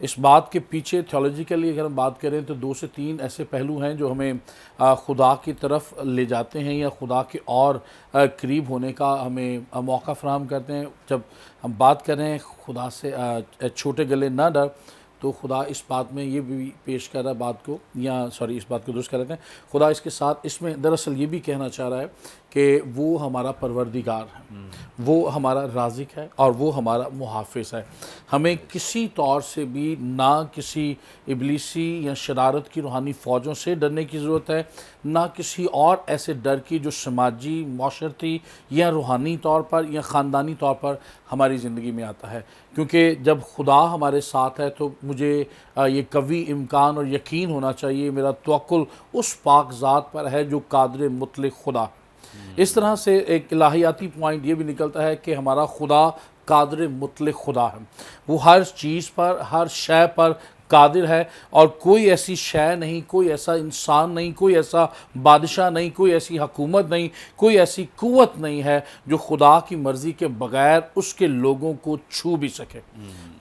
اس بات کے پیچھے تھیولوجیکلی اگر ہم بات کریں تو 2 سے 3 ایسے پہلو ہیں جو ہمیں خدا کی طرف لے جاتے ہیں یا خدا کے اور قریب ہونے کا ہمیں موقع فراہم کرتے ہیں. جب ہم بات کریں خدا سے چھوٹے گلے نہ ڈر، تو خدا اس بات میں یہ بھی پیش کر رہا ہے بات کو، یا اس بات کو درست کر رہتے ہیں. خدا اس کے ساتھ اس میں دراصل یہ بھی کہنا چاہ رہا ہے کہ وہ ہمارا پروردگار ہے، وہ ہمارا رازق ہے اور وہ ہمارا محافظ ہے. ہمیں کسی طور سے بھی نہ کسی ابلیسی یا شرارت کی روحانی فوجوں سے ڈرنے کی ضرورت ہے، نہ کسی اور ایسے ڈر کی جو سماجی، معاشرتی یا روحانی طور پر یا خاندانی طور پر ہماری زندگی میں آتا ہے. کیونکہ جب خدا ہمارے ساتھ ہے تو مجھے یہ قوی امکان اور یقین ہونا چاہیے، میرا توکل اس پاک ذات پر ہے جو قادر مطلق خدا. اس طرح سے ایک الہیاتی پوائنٹ یہ بھی نکلتا ہے کہ ہمارا خدا قادر مطلق خدا ہے. وہ ہر چیز پر، ہر شے پر قادر ہے، اور کوئی ایسی شے نہیں، کوئی ایسا انسان نہیں، کوئی ایسا بادشاہ نہیں، کوئی ایسی حکومت نہیں، کوئی ایسی قوت نہیں ہے جو خدا کی مرضی کے بغیر اس کے لوگوں کو چھو بھی سکے.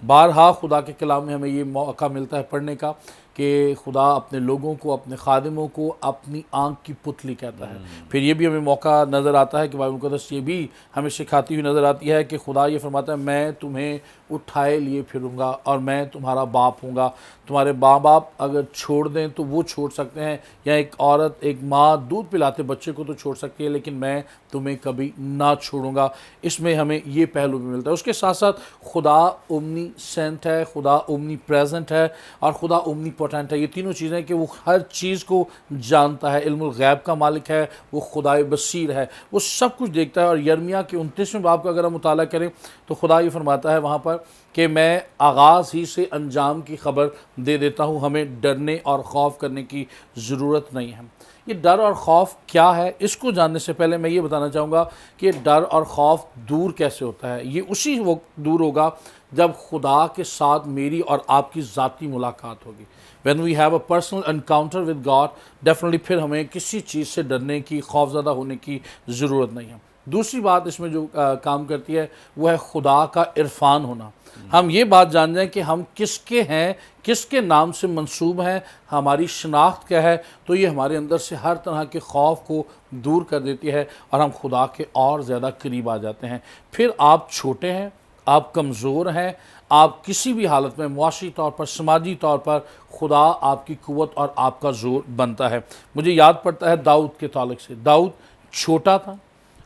بارہا خدا کے کلام میں ہمیں یہ موقع ملتا ہے پڑھنے کا کہ خدا اپنے لوگوں کو، اپنے خادموں کو اپنی آنکھ کی پتلی کہتا ہے. پھر یہ بھی ہمیں موقع نظر آتا ہے کہ بائبل مقدس یہ بھی ہمیں سکھاتی ہوئی نظر آتی ہے کہ خدا یہ فرماتا ہے میں تمہیں اٹھائے لیے پھروں گا اور میں تمہارا باپ ہوں گا. تمہارے ماں باپ اگر چھوڑ دیں تو وہ چھوڑ سکتے ہیں، یا ایک عورت، ایک ماں دودھ پلاتے بچے کو تو چھوڑ سکتی ہے، لیکن میں تمہیں کبھی نہ چھوڑوں گا. اس میں ہمیں یہ پہلو بھی ملتا ہے. اس کے ساتھ ساتھ خدا اومنی سینٹ ہے، خدا اومنی پریزنٹ ہے، اور خدا اومنی پوٹینٹ ہے. یہ تینوں چیزیں کہ وہ ہر چیز کو جانتا ہے، علم الغیب کا مالک ہے، وہ خدائے بصیر ہے، وہ سب کچھ دیکھتا ہے. اور یرمیہ کے 29ویں باب کا اگر ہم مطالعہ کریں تو خدا یہ فرماتا ہے وہاں پر کہ میں آغاز ہی سے انجام کی خبر دے دیتا ہوں، ہمیں ڈرنے اور خوف کرنے کی ضرورت نہیں ہے. یہ ڈر اور خوف کیا ہے، اس کو جاننے سے پہلے میں یہ بتانا چاہوں گا کہ ڈر اور خوف دور کیسے ہوتا ہے. یہ اسی وقت دور ہوگا جب خدا کے ساتھ میری اور آپ کی ذاتی ملاقات ہوگی. when we have a personal encounter with God, definitely پھر ہمیں کسی چیز سے ڈرنے کی، خوف زدہ ہونے کی ضرورت نہیں ہے. دوسری بات اس میں جو کام کرتی ہے وہ ہے خدا کا عرفان ہونا. ہم یہ بات جان جائیں کہ ہم کس کے ہیں، کس کے نام سے منسوب ہیں، ہماری شناخت کیا ہے، تو یہ ہمارے اندر سے ہر طرح کے خوف کو دور کر دیتی ہے اور ہم خدا کے اور زیادہ قریب آ جاتے ہیں. پھر آپ چھوٹے ہیں، آپ کمزور ہیں، آپ کسی بھی حالت میں معاشی طور پر، سماجی طور پر خدا آپ کی قوت اور آپ کا زور بنتا ہے. مجھے یاد پڑتا ہے داؤد کے تعلق سے. داؤد چھوٹا تھا،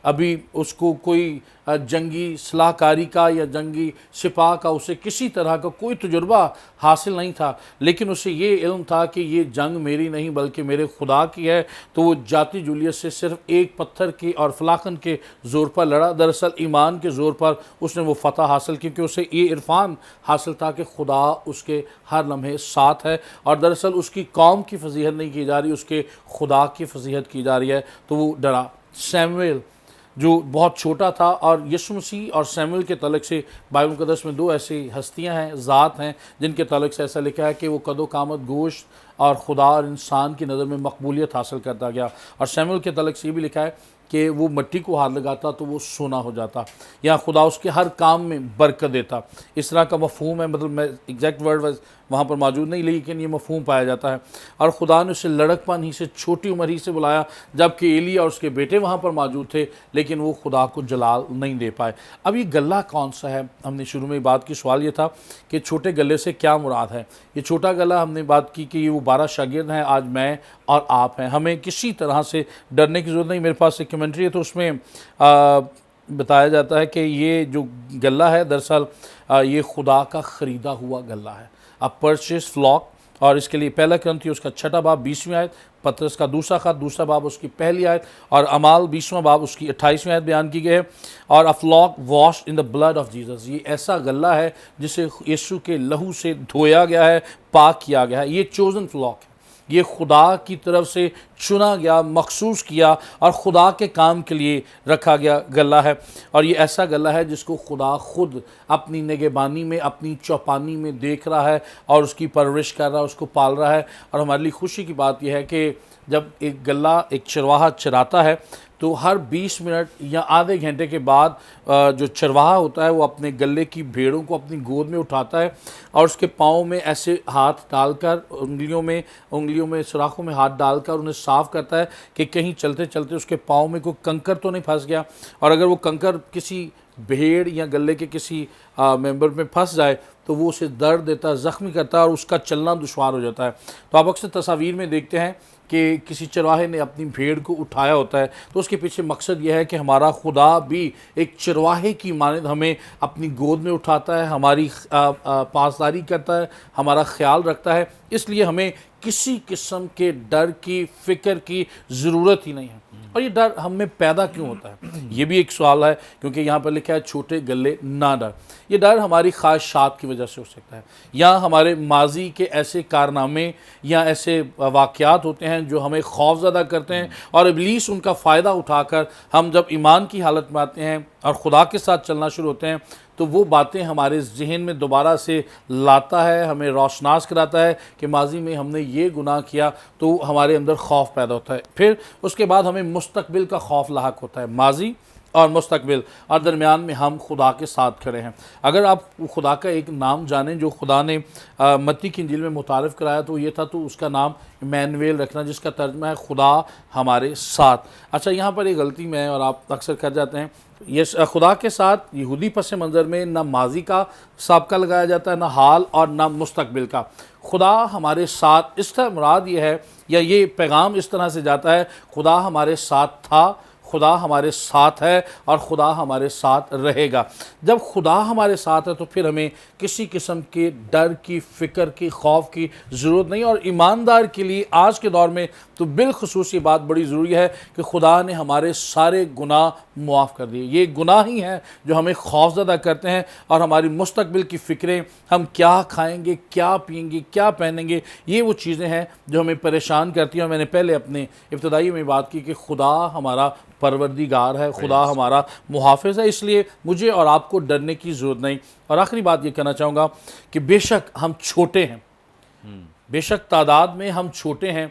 ابھی اس کو کوئی جنگی صلاح کاری کا یا جنگی سپاہ کا اسے کسی طرح کا کوئی تجربہ حاصل نہیں تھا، لیکن اسے یہ علم تھا کہ یہ جنگ میری نہیں بلکہ میرے خدا کی ہے. تو وہ جاتی جولیت سے صرف ایک پتھر کے اور فلاخن کے زور پر لڑا. دراصل ایمان کے زور پر اس نے وہ فتح حاصل کی، کیونکہ اسے یہ عرفان حاصل تھا کہ خدا اس کے ہر لمحے ساتھ ہے، اور دراصل اس کی قوم کی فضیحت نہیں کی جا رہی، اس کے خدا کی فضیحت کی جا رہی ہے. تو وہ ڈرا. سیمویل جو بہت چھوٹا تھا، اور یسوع مسیح اور سیمویل کے تعلق سے بائبل مقدس میں 2 ایسی ہستیاں ہیں، ذات ہیں، جن کے تعلق سے ایسا لکھا ہے کہ وہ قد و قامت، گوشت اور خدا اور انسان کی نظر میں مقبولیت حاصل کرتا گیا. اور سیمویل کے تعلق سے یہ بھی لکھا ہے کہ وہ مٹی کو ہاتھ لگاتا تو وہ سونا ہو جاتا، یا خدا اس کے ہر کام میں برکت دیتا. اس طرح کا مفہوم ہے، مطلب میں ایگزیکٹ ورڈ وہاں پر موجود نہیں، لیکن یہ مفہوم پایا جاتا ہے. اور خدا نے اسے لڑکپن ہی سے، چھوٹی عمر ہی سے بلایا، جبکہ ایلی اور اس کے بیٹے وہاں پر موجود تھے، لیکن وہ خدا کو جلال نہیں دے پائے. اب یہ گلہ کون سا ہے؟ ہم نے شروع میں بات کی، سوال یہ تھا کہ چھوٹے گلے سے کیا مراد ہے. یہ چھوٹا گلہ ہم نے بات کی کہ یہ وہ 12 شاگرد ہیں، آج میں اور آپ ہیں. ہمیں کسی طرح سے ڈرنے کی ضرورت نہیں. میرے پاس ایک کمنٹری ہے تو اس میں بتایا جاتا ہے کہ یہ جو گلہ ہے دراصل یہ خدا کا خریدا ہوا گلہ ہے، پرچیز فلاک. اور اس کے لیے پہلا کرنتھی اس کا 6 باب 20ویں آیت، پطرس کا دوسرا خط 2 باب اس کی پہلی آیت، اور اعمال 20واں باب اس کی 28ویں آیت بیان کی گئی ہے. اور a flock washed in the blood of Jesus، یہ ایسا گلہ ہے جسے یسوع کے لہو سے دھویا گیا ہے، پاک کیا گیا ہے. یہ چوزن فلاک ہے، یہ خدا کی طرف سے چنا گیا، مخصوص کیا اور خدا کے کام کے لیے رکھا گیا گلہ ہے. اور یہ ایسا گلہ ہے جس کو خدا خود اپنی نگہبانی میں، اپنی چوپانی میں دیکھ رہا ہے اور اس کی پرورش کر رہا ہے، اس کو پال رہا ہے. اور ہمارے لیے خوشی کی بات یہ ہے کہ جب ایک گلہ، ایک چرواہا چراتا ہے تو ہر 20 منٹ یا آدھے گھنٹے کے بعد جو چرواہا ہوتا ہے وہ اپنے گلے کی بھیڑوں کو اپنی گود میں اٹھاتا ہے اور اس کے پاؤں میں ایسے ہاتھ ڈال کر انگلیوں میں سوراخوں میں ہاتھ ڈال کر انہیں صاف کرتا ہے کہ کہیں چلتے چلتے اس کے پاؤں میں کوئی کنکر تو نہیں پھنس گیا، اور اگر وہ کنکر کسی بھیڑ یا گلے کے کسی ممبر میں پھنس جائے تو وہ اسے درد دیتا ہے، زخمی کرتا ہے اور اس کا چلنا دشوار ہو جاتا ہے۔ تو آپ اکثر تصاویر میں دیکھتے ہیں کہ کسی چرواہے نے اپنی بھیڑ کو اٹھایا ہوتا ہے، تو اس کے پیچھے مقصد یہ ہے کہ ہمارا خدا بھی ایک چرواہے کی مانند ہمیں اپنی گود میں اٹھاتا ہے، ہماری پاسداری کرتا ہے، ہمارا خیال رکھتا ہے، اس لیے ہمیں کسی قسم کے ڈر کی فکر کی ضرورت ہی نہیں ہے۔ اور یہ ڈر ہم میں پیدا کیوں ہوتا ہے؟ یہ بھی ایک سوال ہے، کیونکہ یہاں پر لکھا ہے چھوٹے گلے نہ ڈر۔ یہ ڈر ہماری خواہشات کی وجہ سے ہو سکتا ہے، یا ہمارے ماضی کے ایسے کارنامے یا ایسے واقعات ہوتے ہیں جو ہمیں خوف زدہ کرتے ہیں، اور ابلیس ان کا فائدہ اٹھا کر ہم جب ایمان کی حالت میں آتے ہیں اور خدا کے ساتھ چلنا شروع ہوتے ہیں تو وہ باتیں ہمارے ذہن میں دوبارہ سے لاتا ہے، ہمیں روشناس کراتا ہے کہ ماضی میں ہم نے یہ گناہ کیا، تو ہمارے اندر خوف پیدا ہوتا ہے۔ پھر اس کے بعد ہمیں مستقبل کا خوف لاحق ہوتا ہے، ماضی اور مستقبل، اور درمیان میں ہم خدا کے ساتھ کھڑے ہیں۔ اگر آپ خدا کا ایک نام جانیں جو خدا نے متی کی انجیل میں متعارف کرایا تو یہ تھا، تو اس کا نام ایمینویل رکھنا، جس کا ترجمہ ہے خدا ہمارے ساتھ۔ اچھا، یہاں پر ایک غلطی میں اور آپ اکثر کر جاتے ہیں، یہ خدا کے ساتھ یہودی پس منظر میں نہ ماضی کا سابقہ لگایا جاتا ہے، نہ حال اور نہ مستقبل کا۔ خدا ہمارے ساتھ، اس کا مراد یہ ہے، یا یہ پیغام اس طرح سے جاتا ہے، خدا ہمارے ساتھ تھا، خدا ہمارے ساتھ ہے اور خدا ہمارے ساتھ رہے گا۔ جب خدا ہمارے ساتھ ہے تو پھر ہمیں کسی قسم کے ڈر کی، فکر کی، خوف کی ضرورت نہیں۔ اور ایماندار کے لیے آج کے دور میں تو بالخصوص یہ بات بڑی ضروری ہے کہ خدا نے ہمارے سارے گناہ معاف کر دیے۔ یہ گناہ ہی ہیں جو ہمیں خوف زدہ کرتے ہیں، اور ہماری مستقبل کی فکریں، ہم کیا کھائیں گے، کیا پئیں گے، کیا پہنیں گے، یہ وہ چیزیں ہیں جو ہمیں پریشان کرتی ہیں۔ اور میں نے پہلے اپنے ابتدائی میں بات کی کہ خدا ہمارا پروردگار ہے، خدا ہمارا محافظ ہے، اس لیے مجھے اور آپ کو ڈرنے کی ضرورت نہیں۔ اور آخری بات یہ کہنا چاہوں گا کہ بے شک ہم چھوٹے ہیں، بے شک تعداد میں ہم چھوٹے ہیں،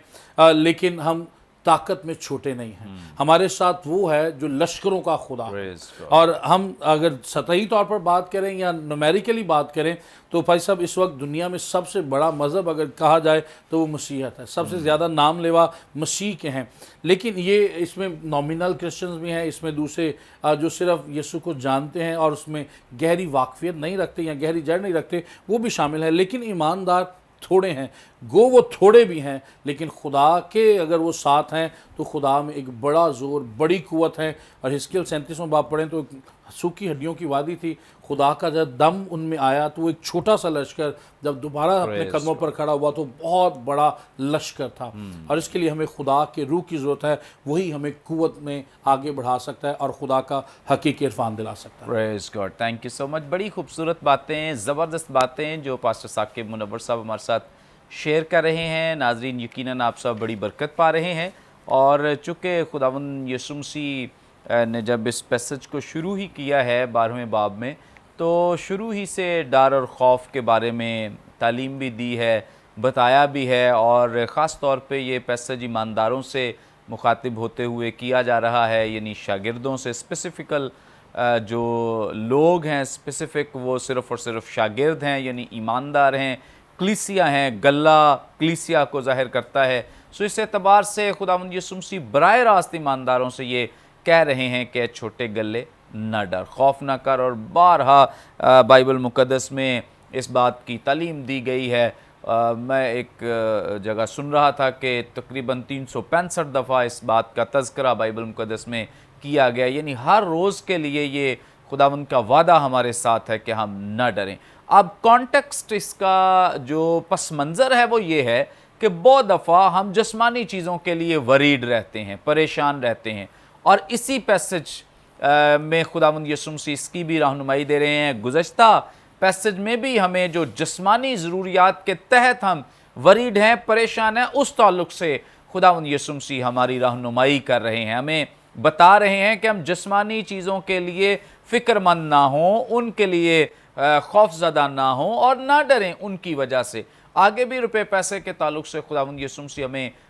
لیکن ہم طاقت میں چھوٹے نہیں ہیں۔ ہمارے ساتھ وہ ہے جو لشکروں کا خدا ہے، اور ہم اگر سطحی طور پر بات کریں یا نومیریکلی بات کریں تو بھائی صاحب اس وقت دنیا میں سب سے بڑا مذہب اگر کہا جائے تو وہ مسیحیت ہے، سب سے زیادہ نام لیوا مسیح کے ہیں۔ لیکن یہ اس میں نومینل کرسچنز بھی ہیں، اس میں دوسرے جو صرف یسوع کو جانتے ہیں اور اس میں گہری واقفیت نہیں رکھتے یا گہری جڑ نہیں رکھتے، وہ بھی شامل ہیں۔ لیکن ایماندار تھوڑے ہیں، گو وہ تھوڑے بھی ہیں، لیکن خدا کے اگر وہ ساتھ ہیں تو خدا میں ایک بڑا زور، بڑی قوت ہے۔ اور حزقیل 37واں باب پڑھیں تو سوکھی ہڈیوں کی وادی تھی، خدا کا جب دم ان میں آیا تو وہ ایک چھوٹا سا لشکر جب دوبارہ اپنے قدموں پر کھڑا ہوا تو بہت بڑا لشکر تھا۔ اور اس کے لیے ہمیں خدا کے روح کی ضرورت ہے، وہی ہمیں قوت میں آگے بڑھا سکتا ہے اور خدا کا حقیقی عرفان دلا سکتا ہے۔ پریز گاڈ، تھینک یو سو مچ۔ بڑی خوبصورت باتیں، زبردست باتیں جو پاسٹر ثاقب منور صاحب ہمارے ساتھ شیئر کر رہے ہیں۔ ناظرین یقیناً آپ سب بڑی برکت پا رہے ہیں، اور چونکہ خداوند یسوع مسیح نے جب اس پیسج کو شروع ہی کیا ہے 12ویں باب میں، تو شروع ہی سے ڈر اور خوف کے بارے میں تعلیم بھی دی ہے، بتایا بھی ہے، اور خاص طور پہ یہ پیسج ایمانداروں سے مخاطب ہوتے ہوئے کیا جا رہا ہے، یعنی شاگردوں سے۔ اسپیسیفکل جو لوگ ہیں، اسپیسیفک وہ صرف اور صرف شاگرد ہیں، یعنی ایماندار ہیں، کلیسیا ہیں، گلہ کلیسیا کو ظاہر کرتا ہے۔ سو اس اعتبار سے خداوند یسوع مسیح براہ راست ایمانداروں سے یہ کہہ رہے ہیں کہ چھوٹے گلے نہ ڈر، خوف نہ کر۔ اور بارہا بائبل مقدس میں اس بات کی تعلیم دی گئی ہے۔ میں ایک جگہ سن رہا تھا کہ تقریباً 365 دفعہ اس بات کا تذکرہ بائبل مقدس میں کیا گیا، یعنی ہر روز کے لیے یہ خداوند کا وعدہ ہمارے ساتھ ہے کہ ہم نہ ڈریں۔ اب کانٹیکسٹ اس کا جو پس منظر ہے وہ یہ ہے کہ بہت دفعہ ہم جسمانی چیزوں کے لیے ورید رہتے ہیں، پریشان رہتے ہیں، اور اسی پیسج میں خداوند یسوع مسیح اس کی بھی رہنمائی دے رہے ہیں۔ گزشتہ پیسج میں بھی ہمیں جو جسمانی ضروریات کے تحت ہم ورید ہیں، پریشان ہیں، اس تعلق سے خداوند یسوع مسیح ہماری رہنمائی کر رہے ہیں، ہمیں بتا رہے ہیں کہ ہم جسمانی چیزوں کے لیے فکر مند نہ ہوں، ان کے لیے خوف زدہ نہ ہوں اور نہ ڈریں ان کی وجہ سے۔ آگے بھی روپے پیسے کے تعلق سے خداوند یسوع مسیح ہمیں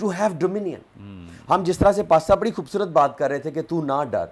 ٹو ہیو ڈومینین. ہم جس طرح سے پاسا بڑی خوبصورت بات کر رہے تھے کہ تو نہ ڈر,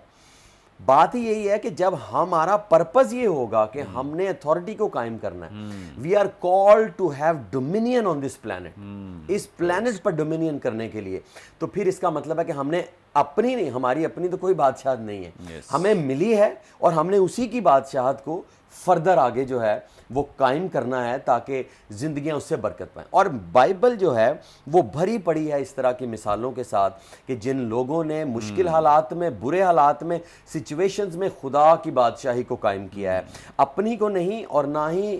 بات ہی یہی ہے کہ جب ہمارا پرپز یہ ہوگا کہ ہم نے اتھارٹی کو قائم کرنا ہے, we are called to have dominion on this plant, اس پلانٹ پر ڈومینین کرنے کے لیے, تو پھر اس کا مطلب ہے کہ ہم نے اپنی نہیں, ہماری اپنی تو کوئی بادشاہت نہیں ہے, ہمیں ملی ہے اور ہم نے اسی کی بادشاہت کو فردر آگے جو ہے وہ قائم کرنا ہے تاکہ زندگیاں اس سے برکت پائیں. اور بائبل جو ہے وہ بھری پڑی ہے اس طرح کی مثالوں کے ساتھ کہ جن لوگوں نے مشکل حالات میں, برے حالات میں, سچویشنز میں خدا کی بادشاہی کو قائم کیا ہے, اپنی کو نہیں اور نہ ہی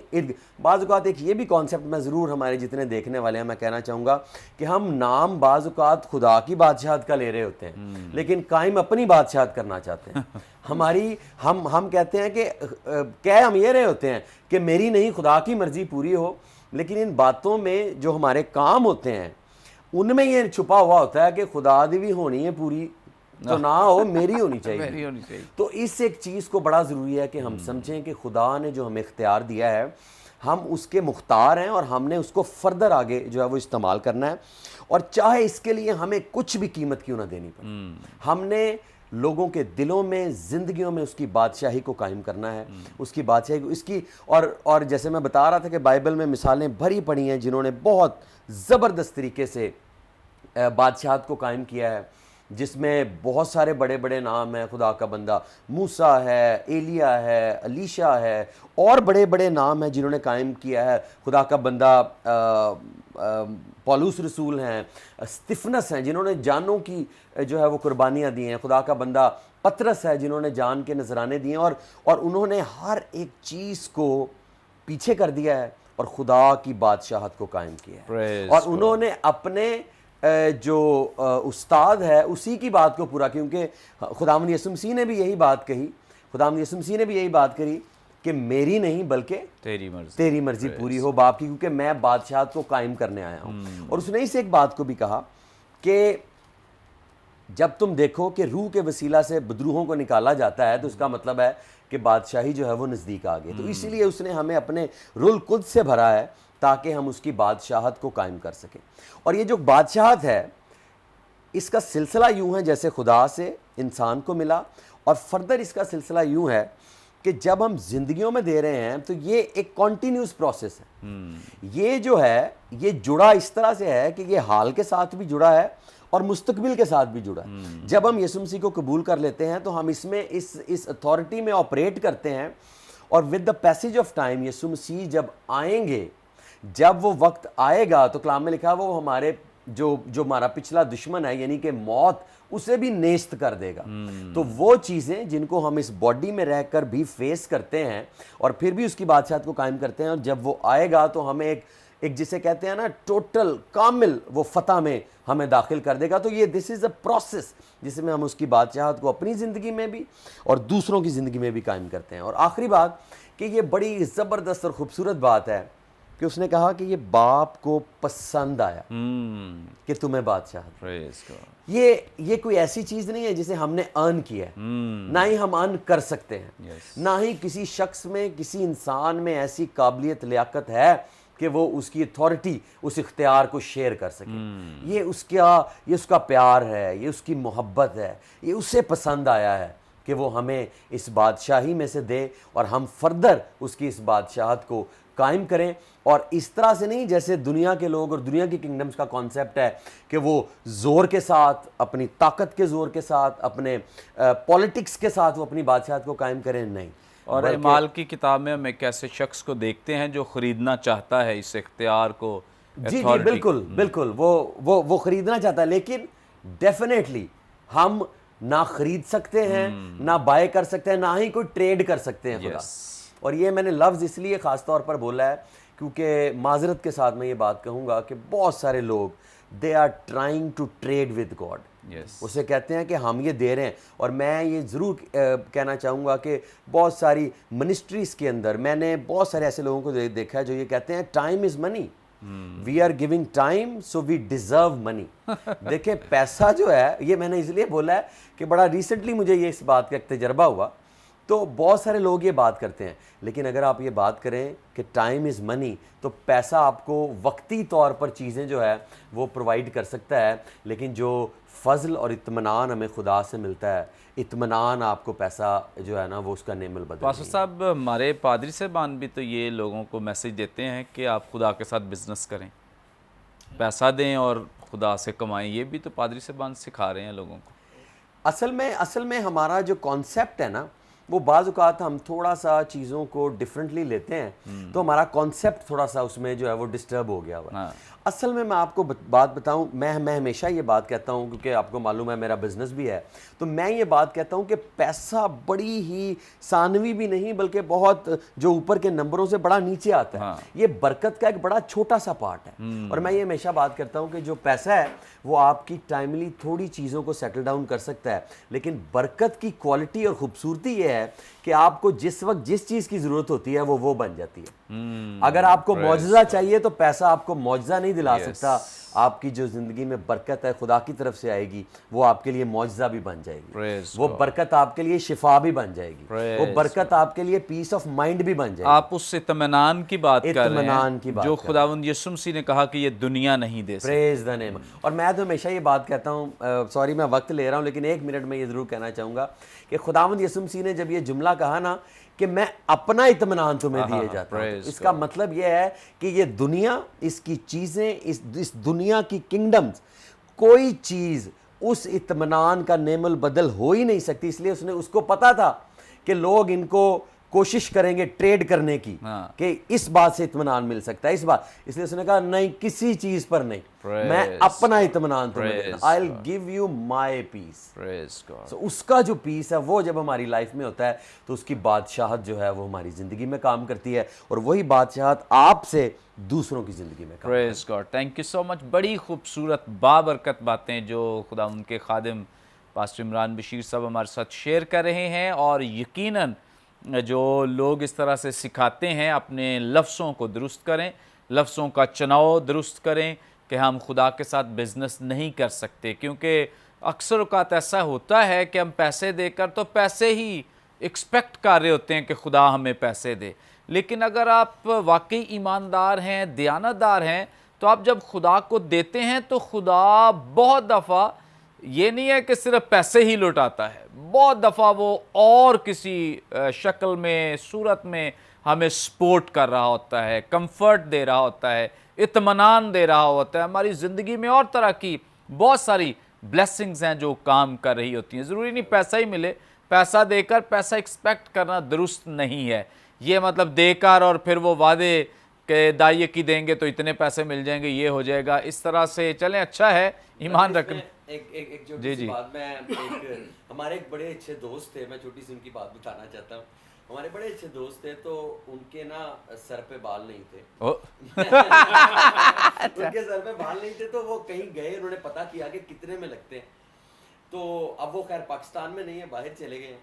بعض اوقات ایک یہ بھی کانسیپٹ میں ضرور ہمارے جتنے دیکھنے والے ہیں میں کہنا چاہوں گا کہ ہم نام بعض اوقات خدا کی بادشاہت کا لے رہے ہوتے ہیں لیکن قائم اپنی بادشاہت کرنا چاہتے ہیں. ہماری ہم کہتے ہیں کہ ہم یہ رہے ہوتے ہیں کہ میری نہیں خدا کی مرضی پوری ہو, لیکن ان باتوں میں جو ہمارے کام ہوتے ہیں ان میں یہ چھپا ہوا ہوتا ہے کہ خدا دی بھی ہونی ہے پوری تو نہ ہو, میری ہونی چاہیے. تو اس ایک چیز کو بڑا ضروری ہے کہ ہم سمجھیں کہ خدا نے جو ہمیں اختیار دیا ہے ہم اس کے مختار ہیں اور ہم نے اس کو فردر آگے جو ہے وہ استعمال کرنا ہے, اور چاہے اس کے لیے ہمیں کچھ بھی قیمت کیوں نہ دینی پڑے, ہم نے لوگوں کے دلوں میں, زندگیوں میں اس کی بادشاہی کو قائم کرنا ہے, اس کی بادشاہی کو, اس کی اور جیسے میں بتا رہا تھا کہ بائبل میں مثالیں بھری پڑی ہیں جنہوں نے بہت زبردست طریقے سے بادشاہت کو قائم کیا ہے, جس میں بہت سارے بڑے بڑے نام ہیں. خدا کا بندہ موسیٰ ہے, ایلیا ہے, الیشا ہے, اور بڑے بڑے نام ہیں جنہوں نے قائم کیا ہے. خدا کا بندہ پولس رسول ہیں, استفنس ہیں جنہوں نے جانوں کی جو ہے وہ قربانیاں دی ہیں. خدا کا بندہ پطرس ہے جنہوں نے جان کے نذرانے دیے ہیں, اور انہوں نے ہر ایک چیز کو پیچھے کر دیا ہے اور خدا کی بادشاہت کو قائم کیا ہے. اور انہوں نے اپنے جو استاد ہے اسی کی بات کو پورا, کیونکہ خداوند یسوع مسیح نے بھی یہی بات کہی, خداوند یسوع مسیح نے بھی یہی بات کہی کہ میری نہیں بلکہ تیری مرضی پوری ہو باپ کی, کیونکہ میں بادشاہت کو قائم کرنے آیا ہوں. اور اس نے اس ایک بات کو بھی کہا کہ جب تم دیکھو کہ روح کے وسیلہ سے بدروہوں کو نکالا جاتا ہے تو اس کا مطلب ہے کہ بادشاہی جو ہے وہ نزدیک آ گئی. تو اسی لیے اس نے ہمیں اپنے روح القدس سے بھرا ہے تاکہ ہم اس کی بادشاہت کو قائم کر سکیں. اور یہ جو بادشاہت ہے اس کا سلسلہ یوں ہے جیسے خدا سے انسان کو ملا, اور فردر اس کا سلسلہ یوں ہے کہ جب ہم زندگیوں میں دے رہے ہیں تو یہ ایک کنٹینیوس پروسیس ہے. یہ جو ہے یہ جڑا اس طرح سے ہے کہ یہ حال کے ساتھ بھی جڑا ہے اور مستقبل کے ساتھ بھی جڑا ہے. جب ہم یسوع مسیح کو قبول کر لیتے ہیں تو ہم اس میں اس اتھارٹی میں آپریٹ کرتے ہیں, اور with the passage of time یسوع مسیح جب آئیں گے, جب وہ وقت آئے گا تو کلام میں لکھا وہ ہمارے جو ہمارا پچھلا دشمن ہے یعنی کہ موت, اسے بھی نیست کر دے گا. تو وہ چیزیں جن کو ہم اس باڈی میں رہ کر بھی فیس کرتے ہیں اور پھر بھی اس کی بادشاہت کو قائم کرتے ہیں, اور جب وہ آئے گا تو ہمیں ایک جسے کہتے ہیں نا ٹوٹل کامل وہ فتح میں ہمیں داخل کر دے گا. تو یہ دس از اے پروسیس جس میں ہم اس کی بادشاہت کو اپنی زندگی میں بھی اور دوسروں کی زندگی میں بھی قائم کرتے ہیں. اور آخری بات کہ یہ بڑی زبردست اور خوبصورت بات ہے کہ اس نے کہا کہ یہ باپ کو پسند آیا کہ تمہیں بادشاہت. یہ کوئی ایسی چیز نہیں ہے جسے ہم نے ارن کیا ہے, نہ ہی ہم ارن کر سکتے ہیں, نہ ہی کسی شخص میں, کسی انسان میں ایسی قابلیت لیاقت ہے کہ وہ اس کی اتھارٹی, اس اختیار کو شیئر کر سکے. یہ اس کا پیار ہے, یہ اس کی محبت ہے, یہ اسے پسند آیا ہے کہ وہ ہمیں اس بادشاہی میں سے دے اور ہم فردر اس کی اس بادشاہت کو قائم کریں. اور اس طرح سے نہیں جیسے دنیا کے لوگ اور دنیا کی کنگڈمز کا کانسیپٹ ہے کہ وہ زور کے ساتھ, اپنی طاقت کے زور کے ساتھ, اپنے پولیٹکس کے ساتھ وہ اپنی بادشاہت کو قائم کریں. نہیں. اور اعمال کی کتاب میں ہم ایک ایسے شخص کو دیکھتے ہیں جو خریدنا چاہتا ہے اس اختیار کو. جی بالکل وہ خریدنا چاہتا ہے, لیکن ڈیفینیٹلی ہم نہ خرید سکتے ہیں, نہ بائی کر سکتے ہیں, نہ ہی کوئی ٹریڈ کر سکتے ہیں خدا. اور یہ میں نے لفظ اس لیے خاص طور پر بولا ہے کیونکہ معذرت کے ساتھ میں یہ بات کہوں گا کہ بہت سارے لوگ they are trying to trade with God. اسے کہتے ہیں کہ ہم یہ دے رہے ہیں. اور میں یہ ضرور کہنا چاہوں گا کہ بہت ساری منسٹریز کے اندر میں نے بہت سارے ایسے لوگوں کو دیکھا ہے جو یہ کہتے ہیں time is money, we are giving time so we deserve money. دیکھیں پیسہ جو ہے, یہ میں نے اس لیے بولا ہے کہ بڑا ریسنٹلی مجھے یہ اس بات کا ایک تجربہ ہوا تو بہت سارے لوگ یہ بات کرتے ہیں، لیکن اگر آپ یہ بات کریں کہ ٹائم از منی، تو پیسہ آپ کو وقتی طور پر چیزیں جو ہے وہ پرووائڈ کر سکتا ہے، لیکن جو فضل اور اطمینان ہمیں خدا سے ملتا ہے، اطمینان آپ کو پیسہ جو ہے نا وہ اس کا نعم البدل پاسٹر نہیں ہے۔ صاحب، ہمارے پادری صاحبان بھی تو یہ لوگوں کو میسج دیتے ہیں کہ آپ خدا کے ساتھ بزنس کریں، پیسہ دیں اور خدا سے کمائیں، یہ بھی تو پادری صاحبان سکھا رہے ہیں لوگوں کو۔ اصل میں ہمارا جو کانسیپٹ ہے نا، وہ بعض اوقات ہم تھوڑا سا چیزوں کو ڈیفرنٹلی لیتے ہیں، تو ہمارا کانسیپٹ تھوڑا سا اس میں جو ہے وہ ڈسٹرب ہو گیا ہوا ہے۔ اصل میں آپ کو بات بتاؤں، میں ہمیشہ یہ بات کہتا ہوں، کیونکہ آپ کو معلوم ہے میرا بزنس بھی ہے، تو میں یہ بات کہتا ہوں کہ پیسہ بڑی ہی ثانوی بھی نہیں بلکہ بہت جو اوپر کے نمبروں سے بڑا نیچے آتا ہے، یہ برکت کا ایک بڑا چھوٹا سا پارٹ ہے۔ اور میں یہ ہمیشہ بات کرتا ہوں کہ جو پیسہ ہے وہ آپ کی ٹائملی تھوڑی چیزوں کو سیٹل ڈاؤن کر سکتا ہے، لیکن برکت کی کوالٹی اور خوبصورتی یہ ہے کہ آپ کو جس وقت جس چیز کی ضرورت ہوتی ہے وہ بن جاتی ہے۔ اگر آپ کو معجزہ چاہیے تو پیسہ آپ کو معجزہ نہیں دلا سکتا، آپ کی جو زندگی میں برکت ہے خدا کی طرف سے آئے گی، وہ آپ کے لیے معجزہ بھی بن جائے گی، وہ برکت آپ کے لیے شفا بھی بن جائے گی، وہ برکت آپ کے لیے پیس آف مائنڈ بھی بن جائے گی۔ آپ اس اطمینان کی بات کر رہے اطمینان کی ہیں بات جو خداوند یسوع مسیح نے کہا کہ یہ دنیا نہیں دے سکتی۔ پریز دا نیم۔ اور میں تو ہمیشہ یہ بات کہتا ہوں، سوری میں وقت لے رہا ہوں لیکن 1 منٹ میں یہ ضرور کہنا چاہوں گا کہ خداوند یسوع مسیح نے جب یہ جملہ کہا نا کہ میں اپنا اطمینان تمہیں دیے جاتا ہوں، اس کا مطلب یہ ہے کہ یہ دنیا، اس کی چیزیں، اس دنیا کی کنگڈمز، کوئی چیز اس اطمینان کا نعم البدل ہو ہی نہیں سکتی۔ اس لیے اس نے اس کو پتا تھا کہ لوگ ان کو کوشش کریں گے ٹریڈ کرنے کی کہ اس بات سے اطمینان مل سکتا ہے، اس بات، اس لیے اس نے کہا نہیں، کسی چیز پر نہیں، میں اپنا اطمینان تمہیں دیتا ہوں، I'll give you my peace۔ اس کا جو پیس ہے وہ جب ہماری لائف میں ہوتا ہے تو اس کی بادشاہت جو ہے وہ ہماری زندگی میں کام کرتی ہے، اور وہی بادشاہت آپ سے دوسروں کی زندگی میں کام کرتی ہے۔ پریز گاڈ، تھینک یو سو مچ۔ بڑی خوبصورت بابرکت باتیں جو خدا ان کے خادم پاسٹر عمران بشیر صاحب ہمارے ساتھ شیئر کر رہے ہیں، اور یقیناً جو لوگ اس طرح سے سکھاتے ہیں اپنے لفظوں کو درست کریں، لفظوں کا چناؤ درست کریں کہ ہم خدا کے ساتھ بزنس نہیں کر سکتے، کیونکہ اکثر اوقات ایسا ہوتا ہے کہ ہم پیسے دے کر تو پیسے ہی ایکسپیکٹ کر رہے ہوتے ہیں کہ خدا ہمیں پیسے دے، لیکن اگر آپ واقعی ایماندار ہیں، دیانتدار ہیں، تو آپ جب خدا کو دیتے ہیں تو خدا بہت دفعہ یہ نہیں ہے کہ صرف پیسے ہی لوٹاتا ہے، بہت دفعہ وہ اور کسی شکل میں، صورت میں ہمیں سپورٹ کر رہا ہوتا ہے، کمفرٹ دے رہا ہوتا ہے، اطمینان دے رہا ہوتا ہے، ہماری زندگی میں اور طرح کی بہت ساری بلیسنگز ہیں جو کام کر رہی ہوتی ہیں۔ ضروری نہیں پیسہ ہی ملے، پیسہ دے کر پیسہ ایکسپیکٹ کرنا درست نہیں ہے، یہ مطلب دے کر اور پھر وہ وعدے کہ دائیں کی دیں گے تو اتنے پیسے مل جائیں گے، یہ ہو جائے گا، اس طرح سے چلیں، اچھا ہے ایمان رکھیں۔ ایک چھوٹی سی بات، میں ہمارے ایک بڑے اچھے دوست تھے، میں چھوٹی سی ان کی بات بتانا چاہتا ہوں۔ ہمارے بڑے اچھے دوست تھے تو ان کے نا سر پہ بال نہیں تھے، ان کے سر پہ بال نہیں تھے، تو وہ کہیں گئے، انہوں نے پتا کیا کہ کتنے میں لگتے ہیں، تو اب وہ خیر پاکستان میں نہیں ہے، باہر چلے گئے ہیں،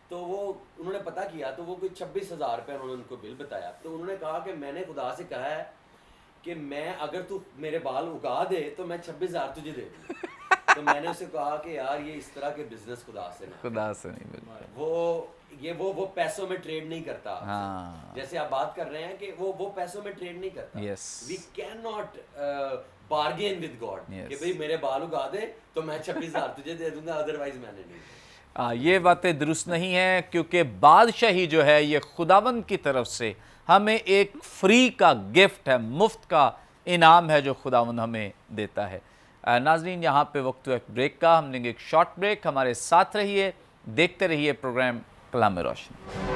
تو وہ انہوں نے پتا کیا تو وہ کوئی 26,000 روپے انہوں نے ان کو بل بتایا۔ تو انہوں نے کہا کہ میں نے خدا سے کہا ہے کہ میں اگر تو میرے بال اگا دے تو میں 26,000 تجھے دے دوں۔ تو میں نے اسے کہا کہ یار یہ اس طرح کے بزنس خدا سے نہیں ملتا، وہ پیسوں میں ٹریڈ نہیں کرتا، جیسے آپ بات کر رہے ہیں کہ وہ پیسوں میں ٹریڈ نہیں کرتا۔ We can not bargain with God کہ بھئی میرے بال اگا دے تو میں 26,000 تجھے دے دوں گا، ادروائز میں نے نہیں۔ یہ باتیں درست نہیں ہیں، کیونکہ بادشاہی جو ہے یہ خداوند کی طرف سے ہمیں ایک فری کا گفٹ ہے، مفت کا انعام ہے جو خداوند ہمیں دیتا ہے۔ ناظرین، یہاں پہ وقت ایک بریک کا، ہم لیں گے ایک شارٹ بریک، ہمارے ساتھ رہیے، دیکھتے رہیے پروگرام کلام روشنی۔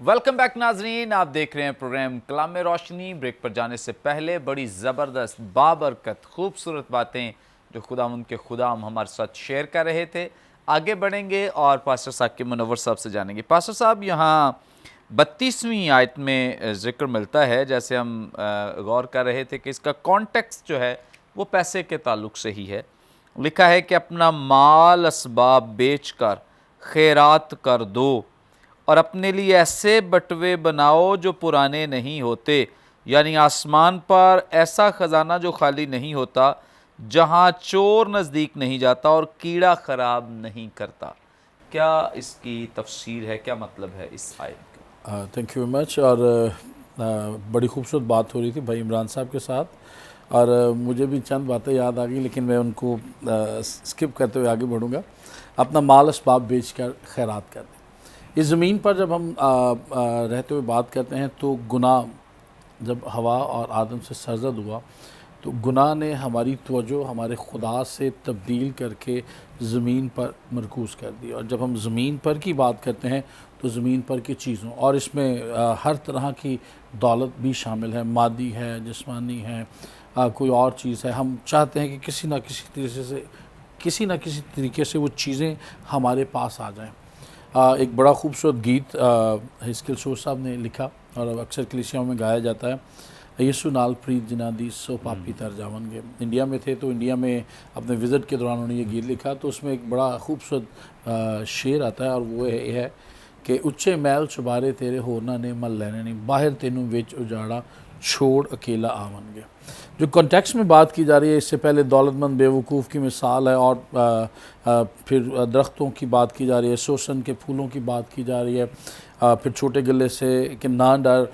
ویلکم بیک ناظرین، آپ دیکھ رہے ہیں پروگرام کلام روشنی۔ بریک پر جانے سے پہلے بڑی زبردست بابرکت خوبصورت باتیں جو خداوند کے خدام ہمارے ساتھ شیئر کر رہے تھے، آگے بڑھیں گے اور پاسٹر صاحب کے منور صاحب سے جانیں گے۔ پاسٹر صاحب، یہاں 32ویں آیت میں ذکر ملتا ہے، جیسے ہم غور کر رہے تھے کہ اس کا کانٹیکسٹ جو ہے وہ پیسے کے تعلق سے ہی ہے۔ لکھا ہے کہ اپنا مال اسباب بیچ کر خیرات کر دو اور اپنے لیے ایسے بٹوے بناؤ جو پرانے نہیں ہوتے، یعنی آسمان پر ایسا خزانہ جو خالی نہیں ہوتا، جہاں چور نزدیک نہیں جاتا اور کیڑا خراب نہیں کرتا۔ کیا اس کی تفسیر ہے، کیا مطلب ہے اس آیت کا؟ Thank you very much. اور بڑی خوبصورت بات ہو رہی تھی بھائی عمران صاحب کے ساتھ، اور مجھے بھی چند باتیں یاد آ گئی، لیکن میں ان کو اسکپ کرتے ہوئے آگے بڑھوں گا۔ اپنا مال اسباب بیچ کر خیرات کر دیں۔ اس زمین پر جب ہم رہتے ہوئے بات کرتے ہیں تو گناہ جب ہوا اور آدم سے سرزد ہوا تو گناہ نے ہماری توجہ ہمارے خدا سے تبدیل کر کے زمین پر مرکوز کر دی، اور جب ہم زمین پر کی بات کرتے ہیں تو زمین پر کی چیزوں، اور اس میں ہر طرح کی دولت بھی شامل ہے، مادی ہے، جسمانی ہے، کوئی اور چیز ہے۔ ہم چاہتے ہیں کہ کسی نہ کسی طریقے سے وہ چیزیں ہمارے پاس آ جائیں۔ ایک بڑا خوبصورت گیت ہسکیل شور صاحب نے لکھا اور اکثر کلیسیاؤں میں گایا جاتا ہے، یسو نال پریت جنا دی سو پاپی تر جاون گے۔ انڈیا میں تھے تو انڈیا میں اپنے وزٹ کے دوران انہوں نے یہ گیت لکھا، تو اس میں ایک بڑا خوبصورت شعر آتا ہے، اور وہ یہ ہے کہ اچے محل چبارے تیرے ہورنا نے مل لینے نہیں، باہر تینوں وچ اجاڑا چھوڑ اکیلا آون گے۔ جو کانٹیکسٹ میں بات کی جا رہی ہے، اس سے پہلے دولت مند بے وقوف کی مثال ہے، اور پھر درختوں کی بات کی جا رہی ہے، سوسن کے پھولوں کی بات کی جا رہی ہے، پھر چھوٹے گلے سے کہ نہ ڈر،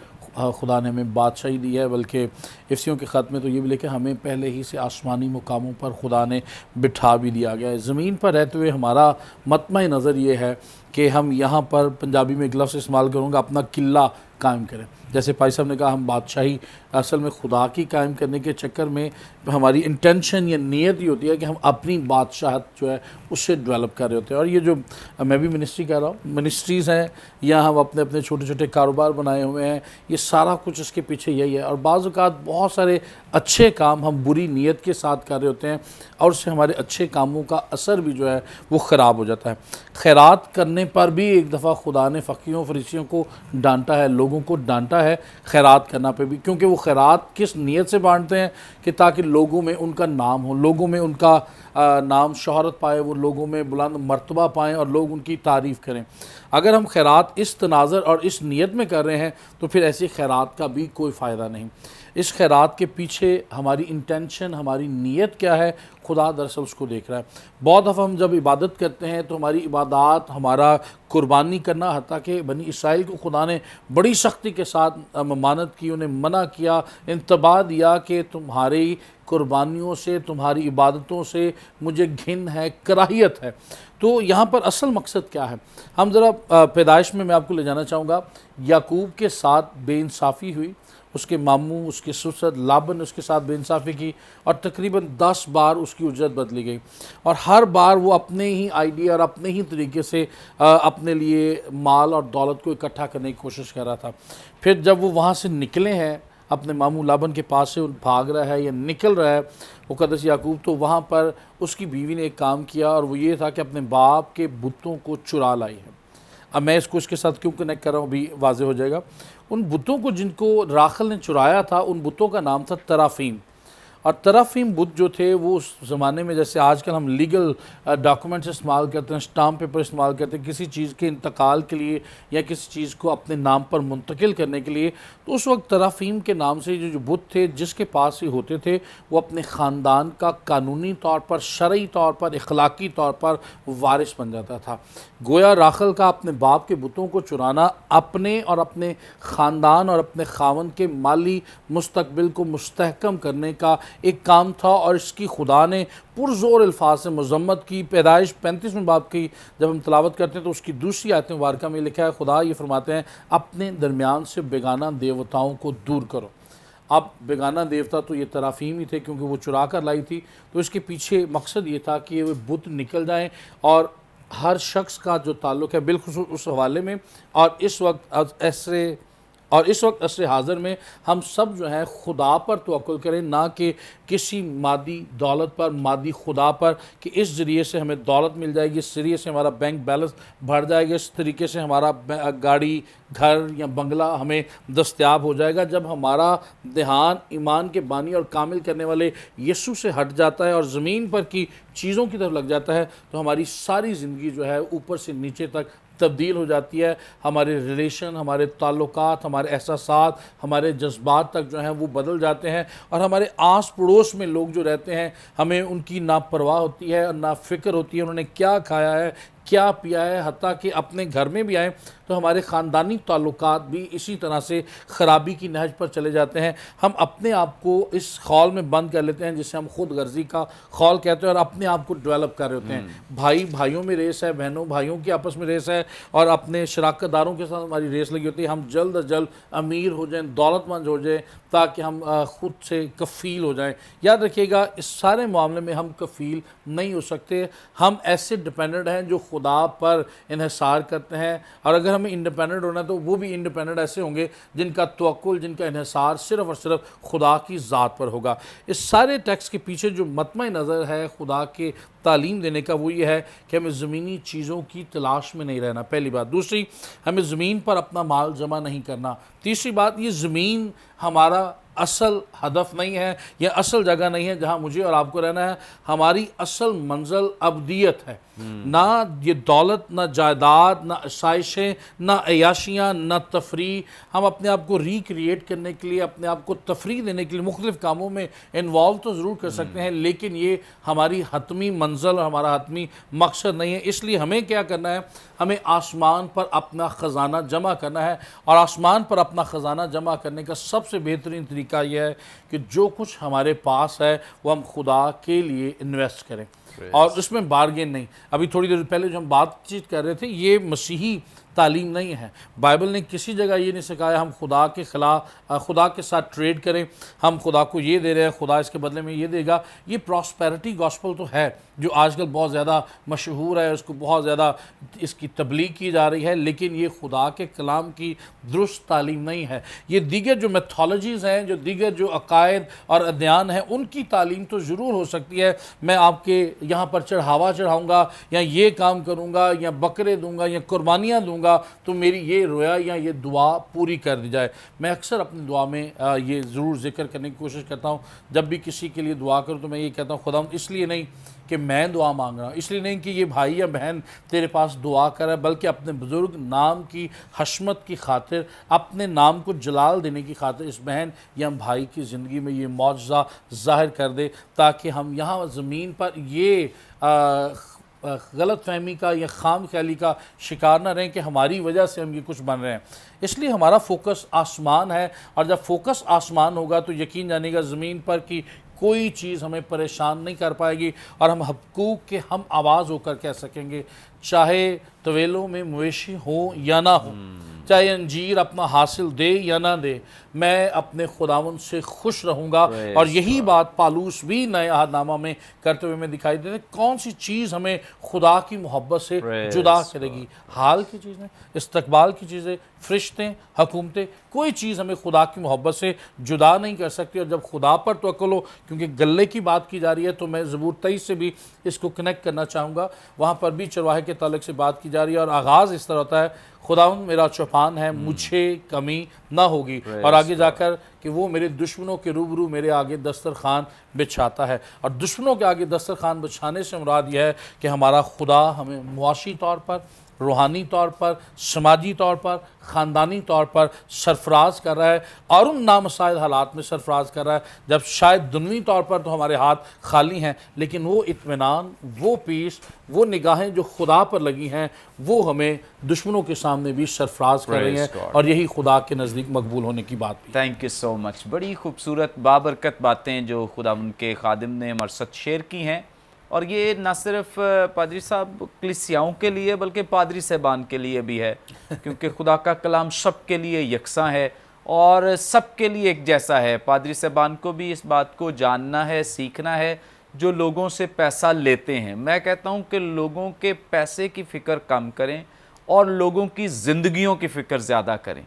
خدا نے ہمیں بادشاہی دی ہے، بلکہ افسیوں کے خط میں تو یہ بھی لکھا ہمیں پہلے ہی سے آسمانی مقاموں پر خدا نے بٹھا بھی دیا گیا ہے۔ زمین پر رہتے ہوئے ہمارا مطمع نظر یہ ہے کہ ہم یہاں پر، پنجابی میں ایک لفظ استعمال کروں گا، اپنا قلعہ قائم کریں۔ جیسے پائی صاحب نے کہا، ہم بادشاہی اصل میں خدا کی قائم کرنے کے چکر میں ہماری انٹینشن یا نیت یہ ہوتی ہے کہ ہم اپنی بادشاہت جو ہے اس سے ڈیولپ کر رہے ہوتے ہیں۔ اور یہ جو میں بھی منسٹری کہہ رہا ہوں، منسٹریز ہیں یا ہم اپنے چھوٹے چھوٹے کاروبار بنائے ہوئے ہیں، یہ سارا کچھ اس کے پیچھے یہی ہے۔ اور بعض اوقات بہت سارے اچھے کام ہم بری نیت کے ساتھ کر رہے ہوتے ہیں، اور اس سے ہمارے اچھے کاموں کا اثر بھی جو ہے وہ خراب ہو جاتا ہے۔ خیرات کرنے پر بھی ایک دفعہ خدا نے فقیروں فریسیوں کو ڈانٹا ہے، لوگوں کو ڈانٹا ہے خیرات کرنا پہ بھی، کیونکہ وہ خیرات کس نیت سے بانٹتے ہیں کہ تاکہ لوگوں میں ان کا نام ہو، لوگوں میں ان کا نام شہرت پائے، وہ لوگوں میں بلند مرتبہ پائیں اور لوگ ان کی تعریف کریں۔ اگر ہم خیرات اس تناظر اور اس نیت میں کر رہے ہیں تو پھر ایسی خیرات کا بھی کوئی فائدہ نہیں۔ اس خیرات کے پیچھے ہماری انٹینشن، ہماری نیت کیا ہے، خدا دراصل اس کو دیکھ رہا ہے۔ بہت دفعہ ہم جب عبادت کرتے ہیں تو ہماری عبادات، ہمارا قربانی کرنا، حتیٰ کہ بنی اسرائیل کو خدا نے بڑی سختی کے ساتھ ممانعت کی، انہیں منع کیا، انتباہ دیا کہ تمہاری قربانیوں سے، تمہاری عبادتوں سے مجھے گھن ہے، کراہیت ہے۔ تو یہاں پر اصل مقصد کیا ہے؟ ہم ذرا پیدائش میں آپ کو لے جانا چاہوں گا۔ یعقوب کے ساتھ بے انصافی ہوئی، اس کے ماموں، اس کے سسر لابن نے اس کے ساتھ بے انصافی کی، اور تقریباً 10 بار اس کی اجرت بدلی گئی، اور ہر بار وہ اپنے ہی آئیڈیا اور اپنے ہی طریقے سے اپنے لیے مال اور دولت کو اکٹھا کرنے کی کوشش کر رہا تھا۔ پھر جب وہ وہاں سے نکلے ہیں، اپنے ماموں لابن کے پاس سے بھاگ رہا ہے یا نکل رہا ہے مقدس یعقوب، تو وہاں پر اس کی بیوی نے ایک کام کیا، اور وہ یہ تھا کہ اپنے باپ کے بتوں کو چرا لائی ہے۔ اب میں اس کو اس کے ساتھ کیوں کنیکٹ کر رہا ہوں ابھی واضح ہو جائے گا۔ ان بتوں کو جن کو راخل نے چرایا تھا، ان بتوں کا نام تھا ترافیم، اور ترافیم بت جو تھے وہ اس زمانے میں، جیسے آج کل ہم لیگل ڈاکومنٹس استعمال کرتے ہیں، اسٹامپ پیپر استعمال کرتے ہیں کسی چیز کے انتقال کے لیے یا کسی چیز کو اپنے نام پر منتقل کرنے کے لیے، تو اس وقت ترافیم کے نام سے جو بت تھے جس کے پاس ہی ہوتے تھے، وہ اپنے خاندان کا قانونی طور پر، شرعی طور پر، اخلاقی طور پر وارث بن جاتا تھا۔ گویا راخل کا اپنے باپ کے بتوں کو چرانا اپنے اور اپنے خاندان اور اپنے خاوند کے مالی مستقبل کو مستحکم کرنے کا ایک کام تھا، اور اس کی خدا نے پرزور الفاظ سے مذمت کی۔ پیدائش 35 میں باب کی جب ہم تلاوت کرتے ہیں تو اس کی دوسری آیت مبارکہ میں لکھا ہے، خدا یہ فرماتے ہیں اپنے درمیان سے بیگانہ دیوتاؤں کو دور کرو۔ اب بیگانہ دیوتا تو یہ ترافیم ہی تھے، کیونکہ وہ چرا کر لائی تھی، تو اس کے پیچھے مقصد یہ تھا کہ وہ بت نکل جائیں، اور ہر شخص کا جو تعلق ہے بالخصوص اس حوالے میں، اور اس وقت عصر حاضر میں ہم سب جو ہیں خدا پر توکل کریں، نہ کہ کسی مادی دولت پر، مادی خدا پر، کہ اس ذریعے سے ہمیں دولت مل جائے گی، اس ذریعے سے ہمارا بینک بیلنس بڑھ جائے گا، اس طریقے سے ہمارا گاڑی، گھر یا بنگلہ ہمیں دستیاب ہو جائے گا۔ جب ہمارا دھیان ایمان کے بانی اور کامل کرنے والے یسوع سے ہٹ جاتا ہے اور زمین پر کی چیزوں کی طرف لگ جاتا ہے، تو ہماری ساری زندگی جو ہے اوپر سے نیچے تک تبدیل ہو جاتی ہے، ہمارے ریلیشن، ہمارے تعلقات، ہمارے احساسات، ہمارے جذبات تک جو ہیں وہ بدل جاتے ہیں، اور ہمارے آس پڑوس میں لوگ جو رہتے ہیں ہمیں ان کی نا پرواہ ہوتی ہے اور نا فکر ہوتی ہے انہوں نے کیا کھایا ہے، کیا پیا ہے، حتیٰ کہ اپنے گھر میں بھی آئیں تو ہمارے خاندانی تعلقات بھی اسی طرح سے خرابی کی نہج پر چلے جاتے ہیں۔ ہم اپنے آپ کو اس خول میں بند کر لیتے ہیں جسے ہم خود غرضی کا خول کہتے ہیں، اور اپنے آپ کو ڈیولپ کر رہے ہوتے ہیں۔ بھائی بھائیوں میں ریس ہے، بہنوں بھائیوں کی آپس میں ریس ہے، اور اپنے شراکت داروں کے ساتھ ہماری ریس لگی ہوتی ہے، ہم جلد از جلد امیر ہو جائیں، دولت مند ہو جائیں، تاکہ ہم خود سے کفیل ہو جائیں۔ یاد رکھیے گا اس سارے معاملے میں ہم کفیل نہیں ہو سکتے، ہم ایسے ڈیپینڈنٹ ہیں جو خدا پر انحصار کرتے ہیں، اور اگر ہمیں انڈیپینڈنٹ ہونا ہے تو وہ بھی انڈیپینڈنٹ ایسے ہوں گے جن کا توکل، جن کا انحصار صرف اور صرف خدا کی ذات پر ہوگا۔ اس سارے ٹیکسٹ کے پیچھے جو مطمع نظر ہے خدا کے تعلیم دینے کا وہ یہ ہے کہ ہمیں زمینی چیزوں کی تلاش میں نہیں رہنا، پہلی بات۔ دوسری، ہمیں زمین پر اپنا مال جمع نہیں کرنا۔ تیسری بات، یہ زمین ہمارا اصل ہدف نہیں ہے، یہ اصل جگہ نہیں ہے جہاں مجھے اور آپ کو رہنا ہے۔ ہماری اصل منزل ابدیت ہے، نہ یہ دولت، نہ جائیداد، نہ آسائشیں، نہ عیاشیاں، نہ تفریح۔ ہم اپنے آپ کو ریکریٹ کرنے کے لیے، اپنے آپ کو تفریح دینے کے لیے مختلف کاموں میں انوالو تو ضرور کر سکتے ہیں، لیکن یہ ہماری حتمی منزل اور ہمارا حتمی مقصد نہیں ہے۔ اس لیے ہمیں کیا کرنا ہے؟ ہمیں آسمان پر اپنا خزانہ جمع کرنا ہے، اور آسمان پر اپنا خزانہ جمع کرنے کا سب سے بہترین طریقہ یہ ہے کہ جو کچھ ہمارے پاس ہے وہ ہم خدا کے لیے انویسٹ کریں، اور اس میں بارگین نہیں۔ ابھی تھوڑی دیر پہلے جو ہم بات چیت کر رہے تھے، یہ مسیحی تعلیم نہیں ہے۔ بائبل نے کسی جگہ یہ نہیں سکھایا ہم خدا کے خلاف خدا کے ساتھ ٹریڈ کریں، ہم خدا کو یہ دے رہے ہیں، خدا اس کے بدلے میں یہ دے گا۔ یہ پراسپیرٹی گاسپل تو ہے جو آج کل بہت زیادہ مشہور ہے، اس کو بہت زیادہ اس کی تبلیغ کی جا رہی ہے، لیکن یہ خدا کے کلام کی درست تعلیم نہیں ہے۔ یہ دیگر جو میتھولوجیز ہیں، جو دیگر جو عقائد اور ادیان ہیں، ان کی تعلیم تو ضرور ہو سکتی ہے۔ میں آپ کے یہاں پر چڑھاوا چڑھاؤں گا، یا یہ کام کروں گا، یا بکرے دوں گا، یا قربانیاں دوں گا تو میری یہ رویا یا یہ دعا پوری کر دی جائے۔ میں اکثر اپنی دعا میں یہ ضرور ذکر کرنے کی کوشش کرتا ہوں، جب بھی کسی کے لیے دعا کروں تو میں یہ کہتا ہوں خدا اس لیے نہیں کہ میں دعا مانگ رہا ہوں، اس لیے نہیں کہ یہ بھائی یا بہن تیرے پاس دعا کر رہا ہے، بلکہ اپنے بزرگ نام کی حشمت کی خاطر، اپنے نام کو جلال دینے کی خاطر اس بہن یا بھائی کی زندگی میں یہ معجزہ ظاہر کر دے، تاکہ ہم یہاں زمین پر یہ غلط فہمی کا یا خام خیالی کا شکار نہ رہیں کہ ہماری وجہ سے ہم یہ کچھ بن رہے ہیں۔ اس لیے ہمارا فوکس آسمان ہے، اور جب فوکس آسمان ہوگا تو یقین جانے گا زمین پر کی کوئی چیز ہمیں پریشان نہیں کر پائے گی، اور ہم حقوق کے ہم آواز ہو کر کہہ سکیں گے، چاہے طویلوں میں مویشی ہو یا نہ ہو، چاہے انجیر اپنا حاصل دے یا نہ دے، میں اپنے خداوند سے خوش رہوں گا۔ اور یہی بات پالوس بھی نئے عہد نامہ میں کرتے ہوئے میں دکھائی دیتے ہیں۔ کون سی چیز ہمیں خدا کی محبت سے جدا کرے گی؟ حال کی چیزیں، استقبال کی چیزیں، فرشتے، حکومتیں، کوئی چیز ہمیں خدا کی محبت سے جدا نہیں کر سکتی۔ اور جب خدا پر توکل ہو، کیونکہ گلے کی بات کی جا رہی ہے تو میں زبور 23 سے بھی اس کو کنیکٹ کرنا چاہوں گا، وہاں پر بھی چرواہے کے تعلق سے بات کی جا رہی ہے، اور آغاز اس طرح ہوتا ہے، خداوند میرا چوپان ہے، مجھے کمی نہ ہوگی، اور آگے جا کر کہ وہ میرے دشمنوں کے روبرو میرے آگے دسترخوان بچھاتا ہے۔ اور دشمنوں کے آگے دسترخوان بچھانے سے مراد یہ ہے کہ ہمارا خدا ہمیں معاشی طور پر، روحانی طور پر، سماجی طور پر، خاندانی طور پر سرفراز کر رہا ہے، اور ان نامساعد حالات میں سرفراز کر رہا ہے جب شاید دنوی طور پر تو ہمارے ہاتھ خالی ہیں، لیکن وہ اطمینان، وہ پیس، وہ نگاہیں جو خدا پر لگی ہیں، وہ ہمیں دشمنوں کے سامنے بھی سرفراز کر رہی ہیں، اور یہی خدا کے نزدیک مقبول ہونے کی بات بھی۔ تھینک یو سو مچ۔ بڑی خوبصورت بابرکت باتیں جو خدا ان کے خادم نے ہمارے ساتھ شیئر کی ہیں، اور یہ نہ صرف پادری صاحب کلیسیاؤں کے لیے بلکہ پادری صاحبان کے لیے بھی ہے، کیونکہ خدا کا کلام سب کے لیے یکساں ہے اور سب کے لیے ایک جیسا ہے۔ پادری صاحبان کو بھی اس بات کو جاننا ہے، سیکھنا ہے، جو لوگوں سے پیسہ لیتے ہیں۔ میں کہتا ہوں کہ لوگوں کے پیسے کی فکر کم کریں اور لوگوں کی زندگیوں کی فکر زیادہ کریں۔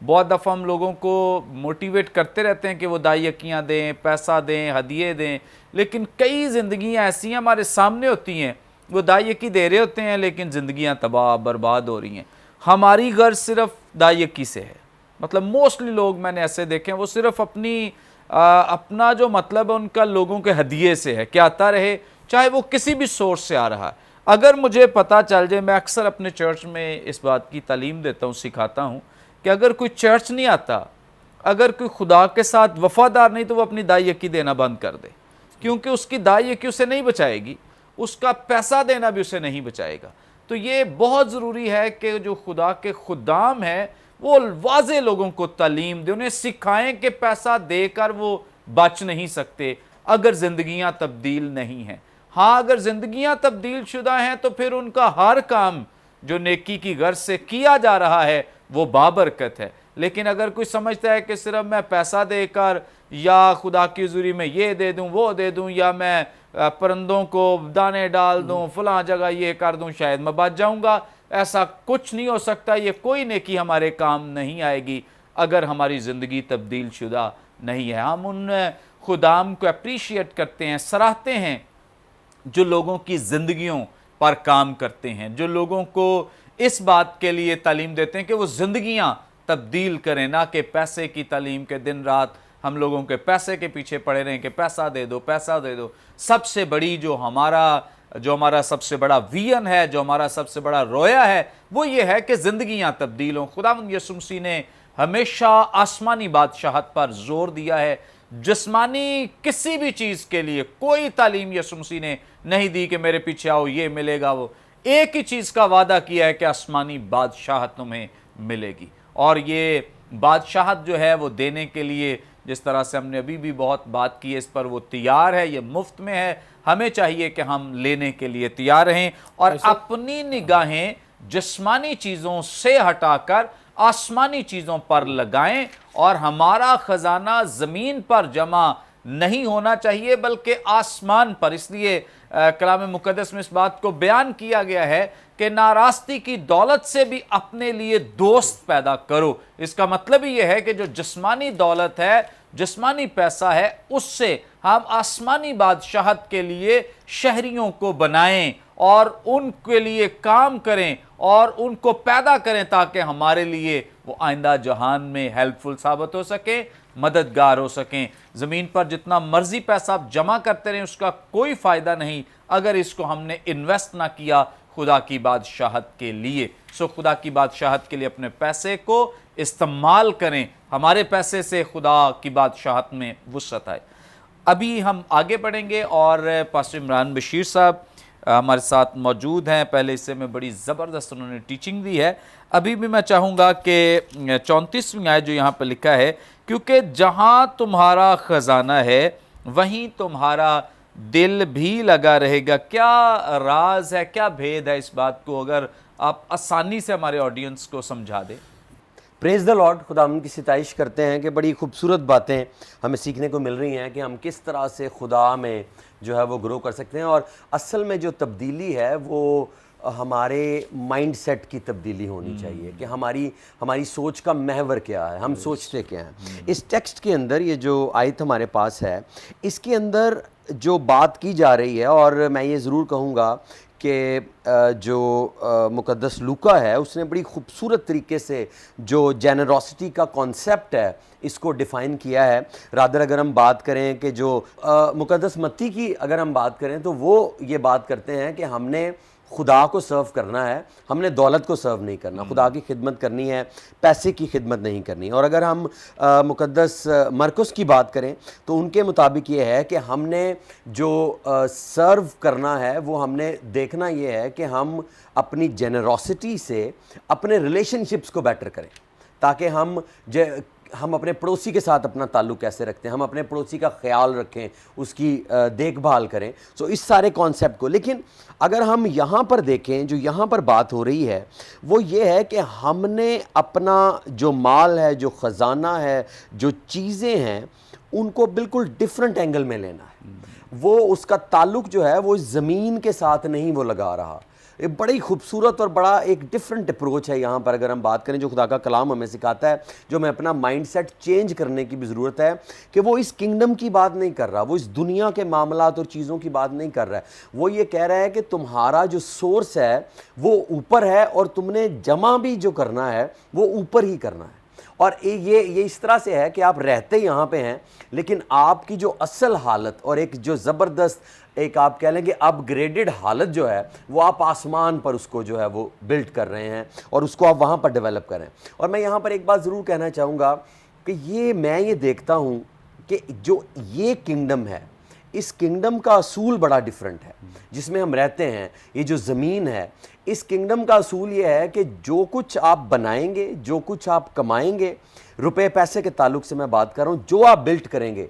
بہت دفعہ ہم لوگوں کو موٹیویٹ کرتے رہتے ہیں کہ وہ دائیکیاں دیں، پیسہ دیں، ہدیے دیں، لیکن کئی زندگیاں ایسی ہیں ہمارے سامنے ہوتی ہیں، وہ دائیکی دے رہے ہوتے ہیں لیکن زندگیاں تباہ برباد ہو رہی ہیں۔ ہماری غرض صرف دائیکی سے ہے، مطلب موسٹلی لوگ میں نے ایسے دیکھے ہیں وہ صرف اپنا جو مطلب ہے ان کا لوگوں کے ہدیے سے ہے کہ آتا رہے، چاہے وہ کسی بھی سورس سے آ رہا ہے۔ اگر مجھے پتہ چل جائے، میں اکثر اپنے چرچ میں اس بات کی تعلیم دیتا ہوں، سکھاتا ہوں کہ اگر کوئی چرچ نہیں آتا، اگر کوئی خدا کے ساتھ وفادار نہیں، تو وہ اپنی دائی یکی دینا بند کر دے، کیونکہ اس کی دائی یکی اسے نہیں بچائے گی، اس کا پیسہ دینا بھی اسے نہیں بچائے گا۔ تو یہ بہت ضروری ہے کہ جو خدا کے خدام ہیں وہ واضح لوگوں کو تعلیم دیں، انہیں سکھائیں کہ پیسہ دے کر وہ بچ نہیں سکتے اگر زندگیاں تبدیل نہیں ہیں۔ ہاں، اگر زندگیاں تبدیل شدہ ہیں تو پھر ان کا ہر کام جو نیکی کی غرض سے کیا جا رہا ہے وہ بابرکت ہے۔ لیکن اگر کوئی سمجھتا ہے کہ صرف میں پیسہ دے کر یا خدا کی حضوری میں یہ دے دوں وہ دے دوں، یا میں پرندوں کو دانے ڈال دوں، فلاں جگہ یہ کر دوں، شاید میں بچ جاؤں گا، ایسا کچھ نہیں ہو سکتا۔ یہ کوئی نیکی ہمارے کام نہیں آئے گی اگر ہماری زندگی تبدیل شدہ نہیں ہے۔ ہم ان خدام کو اپریشیٹ کرتے ہیں، سراہتے ہیں جو لوگوں کی زندگیوں پر کام کرتے ہیں، جو لوگوں کو اس بات کے لیے تعلیم دیتے ہیں کہ وہ زندگیاں تبدیل کریں، نہ کہ پیسے کی تعلیم کے دن رات ہم لوگوں کے پیسے کے پیچھے پڑے رہیں کہ پیسہ دے دو پیسہ دے دو۔ سب سے بڑی جو ہمارا سب سے بڑا ویژن ہے، جو ہمارا سب سے بڑا رویا ہے، وہ یہ ہے کہ زندگیاں تبدیل ہوں۔ خداوند یسوع مسیح نے ہمیشہ آسمانی بادشاہت پر زور دیا ہے، جسمانی کسی بھی چیز کے لیے کوئی تعلیم یسوع مسیح نے نہیں دی کہ میرے پیچھے آؤ یہ ملے گا۔ وہ ایک ہی چیز کا وعدہ کیا ہے کہ آسمانی بادشاہت تمہیں ملے گی، اور یہ بادشاہت جو ہے وہ دینے کے لیے، جس طرح سے ہم نے ابھی بھی بہت بات کی ہے اس پر، وہ تیار ہے، یہ مفت میں ہے۔ ہمیں چاہیے کہ ہم لینے کے لیے تیار رہیں اور اپنی نگاہیں جسمانی چیزوں سے ہٹا کر آسمانی چیزوں پر لگائیں، اور ہمارا خزانہ زمین پر جمع نہیں ہونا چاہیے بلکہ آسمان پر۔ اس لیے کلام مقدس میں اس بات کو بیان کیا گیا ہے کہ ناراستی کی دولت سے بھی اپنے لیے دوست پیدا کرو۔ اس کا مطلب یہ ہے کہ جو جسمانی دولت ہے، جسمانی پیسہ ہے، اس سے ہم آسمانی بادشاہت کے لیے شہریوں کو بنائیں اور ان کے لیے کام کریں اور ان کو پیدا کریں تاکہ ہمارے لیے وہ آئندہ جہان میں ہیلپ فل ثابت ہو سکیں، مددگار ہو سکیں۔ زمین پر جتنا مرضی پیسہ آپ جمع کرتے رہیں، اس کا کوئی فائدہ نہیں اگر اس کو ہم نے انویسٹ نہ کیا خدا کی بادشاہت کے لیے۔ خدا کی بادشاہت کے لیے اپنے پیسے کو استعمال کریں، ہمارے پیسے سے خدا کی بادشاہت میں وسعت آئے۔ ابھی ہم آگے بڑھیں گے اور پاسٹر عمران بشیر صاحب ہمارے ساتھ موجود ہیں۔ پہلے حصے میں بڑی زبردست انہوں نے ٹیچنگ دی ہے۔ ابھی بھی میں چاہوں گا کہ 34ویں آیت جو یہاں پہ لکھا ہے، کیونکہ جہاں تمہارا خزانہ ہے وہیں تمہارا دل بھی لگا رہے گا۔ کیا راز ہے، کیا بھید ہے اس بات کو، اگر آپ آسانی سے ہمارے آڈینس کو سمجھا دیں؟ پریز دا لارڈ۔ خداوند کی ستائش کرتے ہیں کہ بڑی خوبصورت باتیں ہمیں سیکھنے کو مل رہی ہیں کہ ہم کس طرح سے خدا میں جو ہے وہ گرو کر سکتے ہیں، اور اصل میں جو تبدیلی ہے وہ ہمارے مائنڈ سیٹ کی تبدیلی ہونی چاہیے کہ ہماری سوچ کا محور کیا ہے، ہم سوچتے کیا ہیں۔ اس ٹیکسٹ کے اندر یہ جو آیت ہمارے پاس ہے، اس کے اندر جو بات کی جا رہی ہے، اور میں یہ ضرور کہوں گا کہ جو مقدس لوکا ہے اس نے بڑی خوبصورت طریقے سے جو جینروسٹی کا کانسیپٹ ہے اس کو ڈیفائن کیا ہے۔ رادر اگر ہم بات کریں کہ جو مقدس متی کی اگر ہم بات کریں تو وہ یہ بات کرتے ہیں کہ ہم نے خدا کو سرو کرنا ہے، ہم نے دولت کو سرو نہیں کرنا، خدا کی خدمت کرنی ہے، پیسے کی خدمت نہیں کرنی۔ اور اگر ہم مقدس مرکس کی بات کریں تو ان کے مطابق یہ ہے کہ ہم نے جو سرو کرنا ہے وہ ہم نے دیکھنا یہ ہے کہ ہم اپنی جنروسٹی سے اپنے ریلیشن شپس کو بیٹر کریں، تاکہ ہم اپنے پڑوسی کے ساتھ اپنا تعلق کیسے رکھتے ہیں، ہم اپنے پڑوسی کا خیال رکھیں، اس کی دیکھ بھال کریں۔ اس سارے کانسیپٹ کو، لیکن اگر ہم یہاں پر دیکھیں جو یہاں پر بات ہو رہی ہے وہ یہ ہے کہ ہم نے اپنا جو مال ہے، جو خزانہ ہے، جو چیزیں ہیں، ان کو بالکل ڈیفرنٹ اینگل میں لینا ہے۔ وہ اس کا تعلق جو ہے وہ زمین کے ساتھ نہیں وہ لگا رہا۔ ایک بڑی خوبصورت اور بڑا ایک ڈیفرنٹ اپروچ ہے یہاں پر اگر ہم بات کریں جو خدا کا کلام ہمیں سکھاتا ہے، جو ہمیں اپنا مائنڈ سیٹ چینج کرنے کی بھی ضرورت ہے کہ وہ اس کنگڈم کی بات نہیں کر رہا، وہ اس دنیا کے معاملات اور چیزوں کی بات نہیں کر رہا ہے، وہ یہ کہہ رہا ہے کہ تمہارا جو سورس ہے وہ اوپر ہے اور تم نے جمع بھی جو کرنا ہے وہ اوپر ہی کرنا ہے۔ اور یہ اس طرح سے ہے کہ آپ رہتے یہاں پہ ہیں لیکن آپ کی جو اصل حالت اور ایک جو زبردست ایک آپ کہہ لیں کہ اپ گریڈڈ حالت جو ہے وہ آپ آسمان پر اس کو جو ہے وہ بلڈ کر رہے ہیں اور اس کو آپ وہاں پر ڈیولپ کر رہے ہیں. اور میں یہاں پر ایک بات ضرور کہنا چاہوں گا کہ میں یہ دیکھتا ہوں کہ جو یہ کنگڈم ہے اس کنگڈم کا اصول بڑا ڈیفرنٹ ہے جس میں ہم رہتے ہیں. یہ جو زمین ہے اس کنگڈم کا اصول یہ ہے کہ جو کچھ آپ بنائیں گے, جو کچھ آپ کمائیں گے, روپے پیسے کے تعلق سے میں بات کر رہا ہوں, جو آپ بلڈ کریں گے,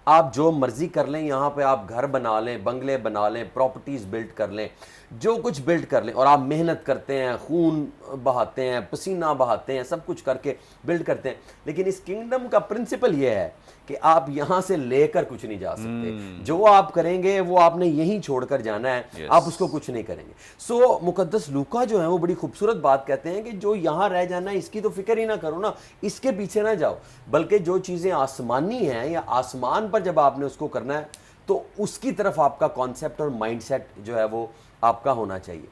آپ جو مرضی کر لیں, یہاں پہ آپ گھر بنا لیں, بنگلے بنا لیں, پراپرٹیز بلڈ کر لیں, جو کچھ بلڈ کر لیں, اور آپ محنت کرتے ہیں, خون بہاتے ہیں, پسینہ بہاتے ہیں, سب کچھ کر کے بلڈ کرتے ہیں, لیکن اس کنگڈم کا پرنسپل یہ ہے کہ آپ یہاں سے لے کر کچھ نہیں جا سکتے. جو آپ کریں گے وہ آپ نے یہیں چھوڑ کر جانا ہے, آپ اس کو کچھ نہیں کریں گے. سو مقدس لوکا جو ہے وہ بڑی خوبصورت بات کہتے ہیں کہ جو یہاں رہ جانا ہے اس کی تو فکر ہی نہ کرو نا, اس کے پیچھے نہ جاؤ, بلکہ جو چیزیں آسمانی ہیں یا آسمان پر جب آپ نے اس کو کرنا ہے تو اس کی طرف آپ کا کانسیپٹ اور مائنڈ سیٹ جو ہے وہ آپ کا ہونا چاہیے.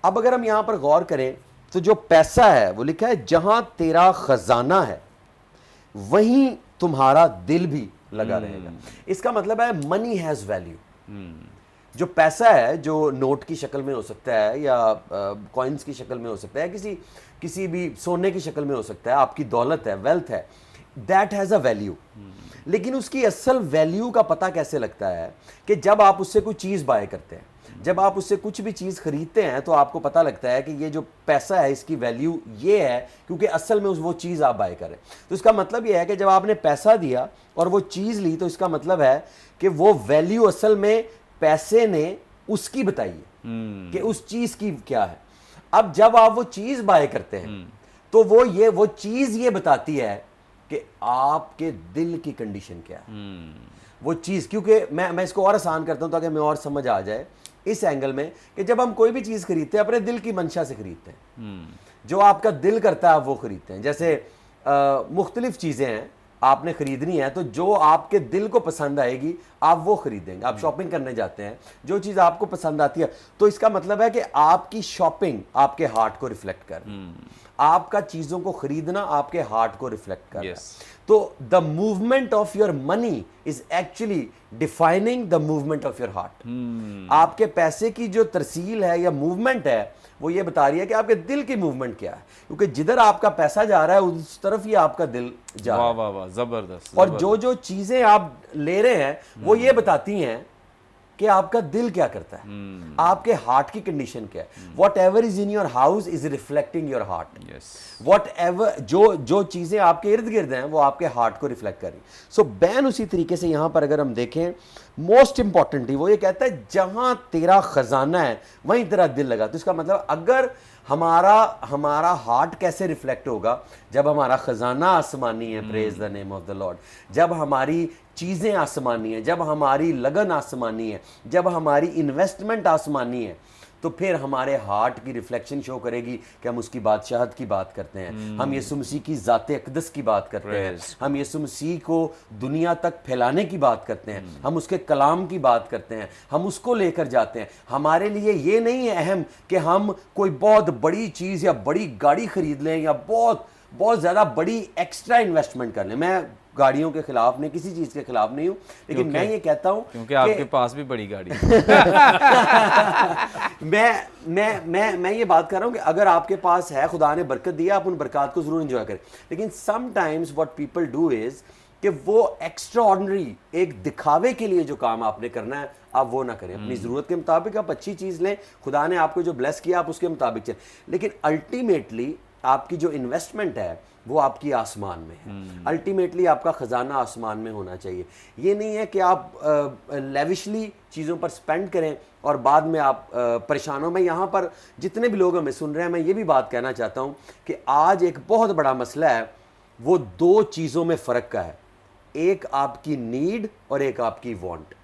اب اگر ہم یہاں پر غور کریں تو جو پیسہ ہے وہ لکھا ہے جہاں تیرا خزانہ ہے وہیں تمہارا دل بھی لگا رہے گا. اس کا مطلب ہے منی ہیز ویلیو. جو پیسہ ہے جو نوٹ کی شکل میں ہو سکتا ہے یا کوائنز کی شکل میں ہو سکتا ہے, کسی بھی سونے کی شکل میں ہو سکتا ہے, آپ کی دولت ہے, ویلتھ ہے, دیٹ ہیز اے ویلیو. لیکن اس کی اصل ویلیو کا پتہ کیسے لگتا ہے کہ جب آپ اس سے کوئی چیز بائی کرتے ہیں, جب آپ اس سے کچھ بھی چیز خریدتے ہیں تو آپ کو پتہ لگتا ہے کہ یہ جو پیسہ ہے اس کی ویلیو یہ ہے کیونکہ اصل میں وہ چیز آپ بائی کریں. تو اس کا مطلب یہ ہے کہ جب آپ نے پیسہ دیا اور وہ چیز لی تو اس کا مطلب ہے کہ وہ ویلیو اصل میں پیسے نے اس کی بتائی ہے کہ اس چیز کی کیا ہے. اب جب آپ وہ چیز بائی کرتے ہیں تو وہ چیز یہ بتاتی ہے کہ آپ کے دل کی کنڈیشن کیا ہے. وہ چیز, کیونکہ میں اس کو اور آسان کرتا ہوں تاکہ میں اور سمجھ آ جائے اس اینگل میں کہ جب ہم کوئی بھی چیز خریدتے ہیں اپنے دل کی منشا سے خریدتے ہیں, جو آپ کا دل کرتا ہے آپ وہ خریدتے ہیں. جیسے مختلف چیزیں ہیں آپ نے خریدنی ہے تو جو آپ کے دل کو پسند آئے گی آپ وہ خریدیں گے. آپ شاپنگ کرنے جاتے ہیں, جو چیز آپ کو پسند آتی ہے تو اس کا مطلب ہے کہ آپ کی شاپنگ آپ کے ہارٹ کو ریفلیکٹ کر رہی ہے, آپ کا چیزوں کو خریدنا آپ کے ہارٹ کو ریفلیکٹ کر رہا ہے. تو the movement of your money is actually defining the movement of your heart. آپ کے پیسے کی جو ترسیل ہے یا موومنٹ ہے وہ یہ بتا رہی ہے کہ آپ کے دل کی موومنٹ کیا ہے, کیونکہ جدھر آپ کا پیسہ جا رہا ہے اس طرف ہی آپ کا دل جا رہا ہے. واہ واہ زبردست. اور جو چیزیں آپ لے رہے ہیں وہ یہ بتاتی ہیں کہ آپ کا دل کیا کرتا ہے, آپ کے ہارٹ کی کنڈیشن کیا ہے. What ever is in your house is reflecting your heart. What ever جو چیزیں آپ کے ارد گرد ہیں وہ آپ کے ہارٹ کو ریفلیکٹ کر رہی. سو بین اسی طریقے سے یہاں پر اگر ہم دیکھیں موسٹ امپورٹنٹلی وہ یہ کہتا ہے جہاں تیرا خزانہ ہے وہیں تیرا دل لگا. تو اس کا مطلب اگر ہمارا ہارٹ کیسے ریفلیکٹ ہوگا جب ہمارا خزانہ آسمانی ہے, پریز دا نیم آف دا لارڈ, جب ہماری چیزیں آسمانی ہیں, جب ہماری لگن آسمانی ہے, جب ہماری انویسٹمنٹ آسمانی ہے, تو پھر ہمارے ہارٹ کی ریفلیکشن شو کرے گی کہ ہم اس کی بادشاہت کی بات کرتے ہیں, ہم یسوع مسیح کی ذات اقدس کی بات کرتے ہیں, ہم یسوع مسیح کو دنیا تک پھیلانے کی بات کرتے ہیں, ہم اس کے کلام کی بات کرتے ہیں, ہم اس کو لے کر جاتے ہیں. ہمارے لیے یہ نہیں ہے اہم کہ ہم کوئی بہت بڑی چیز یا بڑی گاڑی خرید لیں یا بہت زیادہ بڑی ایکسٹرا انویسٹمنٹ کر لیں. میں گاڑیوں کے خلاف نہیں, کسی چیز کے خلاف نہیں ہوں, لیکن میں یہ کہتا ہوں کیونکہ آپ کے پاس بھی بڑی گاڑی میں یہ بات کر رہا ہوں کہ اگر آپ کے پاس ہے, خدا نے برکت دی ہے, آپ ان برکات کو ضرور انجوائے کریں. لیکن some times what people do is کہ وہ ایکسٹرا آرڈنری ایک دکھاوے کے لیے جو کام آپ نے کرنا ہے آپ وہ نہ کریں. اپنی ضرورت کے مطابق آپ اچھی چیز لیں, خدا نے آپ کو جو بلیس کیا آپ اس کے مطابق چلیں, لیکن الٹیمیٹلی آپ کی جو انویسٹمنٹ ہے وہ آپ کی آسمان میں ہے. الٹیمیٹلی آپ کا خزانہ آسمان میں ہونا چاہیے. یہ نہیں ہے کہ آپ لیوشلی چیزوں پر سپینڈ کریں اور بعد میں آپ پریشان ہوں. میں یہاں پر جتنے بھی لوگ ہمیں سن رہے ہیں میں یہ بھی بات کہنا چاہتا ہوں کہ آج ایک بہت بڑا مسئلہ ہے وہ دو چیزوں میں فرق کا ہے, ایک آپ کی نیڈ اور ایک آپ کی وانٹ,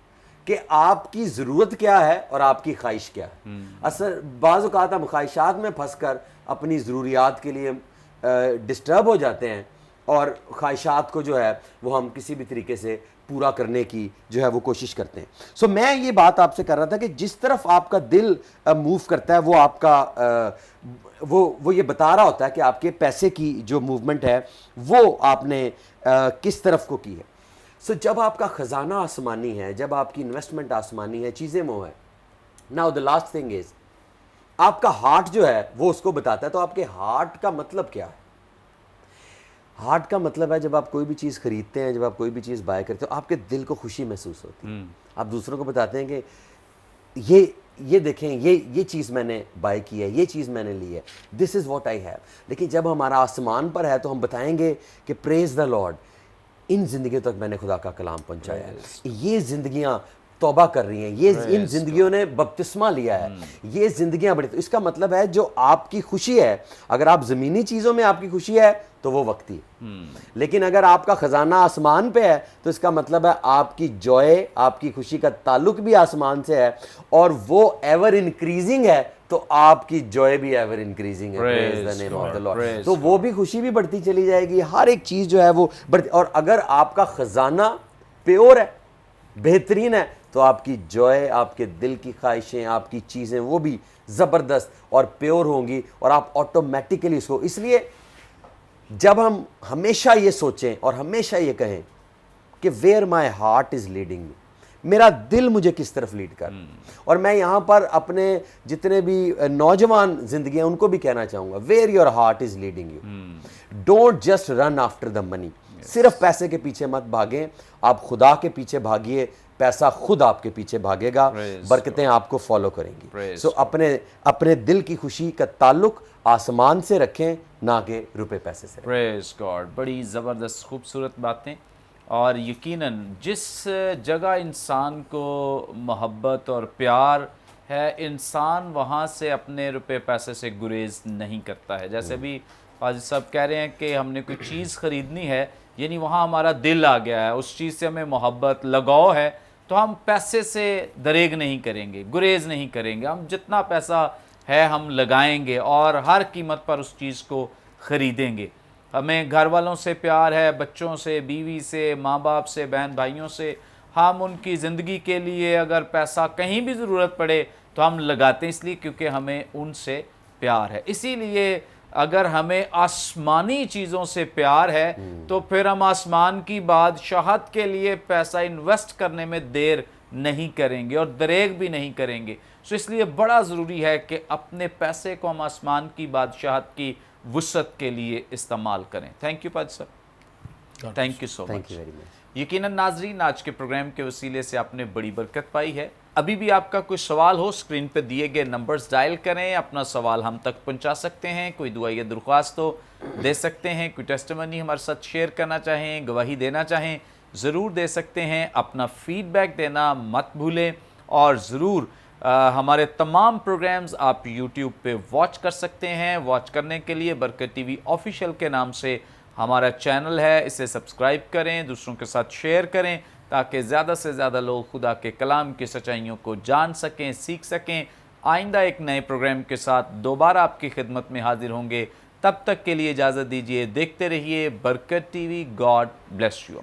کہ آپ کی ضرورت کیا ہے اور آپ کی خواہش کیا ہے. اصل بعض اوقات ہم خواہشات میں پھنس کر اپنی ضروریات کے لیے ڈسٹرب ہو جاتے ہیں اور خواہشات کو جو ہے وہ ہم کسی بھی طریقے سے پورا کرنے کی جو ہے وہ کوشش کرتے ہیں. سو میں یہ بات آپ سے کر رہا تھا کہ جس طرف آپ کا دل موو کرتا ہے وہ آپ کا وہ یہ بتا رہا ہوتا ہے کہ آپ کے پیسے کی جو موومنٹ ہے وہ آپ نے کس طرف کو کی ہے. سو جب آپ کا خزانہ آسمانی ہے, جب آپ کی انویسٹمنٹ آسمانی ہے, چیزیں وہ ہیں. Now the last thing is آپ کا ہارٹ جو ہے وہ اس کو بتاتا ہے. تو آپ کے ہارٹ کا مطلب کیا ہے؟ ہارٹ کا مطلب ہے جب آپ کوئی بھی چیز خریدتے ہیں, جب آپ کوئی بھی چیز بائی کرتے ہو, آپ کے دل کو خوشی محسوس ہوتی ہے. آپ دوسروں کو بتاتے ہیں کہ یہ دیکھیں یہ چیز میں نے بائی کی ہے, یہ چیز میں نے لی ہے, دس از واٹ آئی ہیو. لیکن جب ہمارا آسمان پر ہے تو ہم بتائیں گے کہ پریز دا لارڈ, ان زندگیوں تک میں نے خدا کا کلام پہنچایا ہے, یہ زندگیاں توبہ کر رہی ہیں, یہ ان زندگیوں نے بپتسمہ لیا ہے, یہ زندگیاں بڑی. اس کا مطلب ہے جو آپ کی خوشی ہے, اگر آپ زمینی چیزوں میں آپ کی خوشی ہے تو وہ وقتی ہے, لیکن اگر آپ کا خزانہ آسمان پہ ہے تو اس کا مطلب ہے آپ کی جوائے, آپ کی خوشی کا تعلق بھی آسمان سے ہے اور وہ ایور انکریزنگ ہے, تو آپ کی جوائے بھی ایور انکریزنگ ہے. Praise the name of the Lord. تو وہ بھی خوشی بھی بڑھتی چلی جائے گی, ہر ایک چیز جو ہے وہ بڑھتی. اور اگر آپ کا خزانہ پیور ہے, بہترین ہے, تو آپ کی جوائے, آپ کے دل کی خواہشیں, آپ کی چیزیں وہ بھی زبردست اور پیور ہوں گی, اور آپ آٹومیٹیکلی اس کو. اس لیے جب ہم ہمیشہ یہ سوچیں اور ہمیشہ یہ کہیں کہ where my heart is leading me, میرا دل مجھے کس طرف لیڈ کر. اور میں یہاں پر اپنے جتنے بھی نوجوان زندگیاں ان کو بھی کہنا چاہوں گا, where your heart is leading you, don't just run after the money. صرف پیسے کے پیچھے مت بھاگیں, آپ خدا کے پیچھے بھاگیے, پیسہ خود آپ کے پیچھے بھاگے گا, برکتیں آپ کو فالو کریں گی. سو اپنے دل کی خوشی کا تعلق آسمان سے رکھیں, نہ کہ روپے پیسے سے. پریز گاڈ, بڑی زبردست خوبصورت باتیں. اور یقیناً جس جگہ انسان کو محبت اور پیار ہے, انسان وہاں سے اپنے روپے پیسے سے گریز نہیں کرتا ہے. جیسے بھی قاضی صاحب کہہ رہے ہیں کہ ہم نے کوئی چیز خریدنی ہے, یعنی وہاں ہمارا دل آ گیا ہے, اس چیز سے ہمیں محبت لگاؤ ہے, تو ہم پیسے سے دریغ نہیں کریں گے, گریز نہیں کریں گے. ہم جتنا پیسہ ہے ہم لگائیں گے اور ہر قیمت پر اس چیز کو خریدیں گے. ہمیں گھر والوں سے پیار ہے, بچوں سے, بیوی سے, ماں باپ سے, بہن بھائیوں سے. ہم ان کی زندگی کے لیے اگر پیسہ کہیں بھی ضرورت پڑے تو ہم لگاتے ہیں, اس لیے کیونکہ ہمیں ان سے پیار ہے. اسی لیے اگر ہمیں آسمانی چیزوں سے پیار ہے تو پھر ہم آسمان کی بادشاہت کے لیے پیسہ انویسٹ کرنے میں دیر نہیں کریں گے اور دریغ بھی نہیں کریں گے. سو اس لیے بڑا ضروری ہے کہ اپنے پیسے کو ہم آسمان کی بادشاہت کی وسعت کے لیے استعمال کریں. تھینک یو پاج صاحب, تھینک یو سو مچ. یقیناً ناظرین, آج کے پروگرام کے وسیلے سے آپ نے بڑی برکت پائی ہے. ابھی بھی آپ کا کوئی سوال ہو, اسکرین پہ دیے گئے نمبرز ڈائل کریں, اپنا سوال ہم تک پہنچا سکتے ہیں. کوئی دعا یا درخواست ہو دے سکتے ہیں, کوئی ٹیسٹیمنی ہمارے ساتھ شیئر کرنا چاہیں, گواہی دینا چاہیں, ضرور دے سکتے ہیں. اپنا فیڈ بیک دینا مت بھولیں, اور ضرور ہمارے تمام پروگرامز آپ یوٹیوب پہ واچ کر سکتے ہیں. واچ کرنے کے لیے برکت ٹی وی آفیشیل کے نام سے ہمارا چینل ہے, اسے سبسکرائب کریں, دوسروں کے ساتھ شیئر کریں, تاکہ زیادہ سے زیادہ لوگ خدا کے کلام کی سچائیوں کو جان سکیں, سیکھ سکیں. آئندہ ایک نئے پروگرام کے ساتھ دوبارہ آپ کی خدمت میں حاضر ہوں گے. تب تک کے لیے اجازت دیجیے, دیکھتے رہیے برکت T V. God bless you.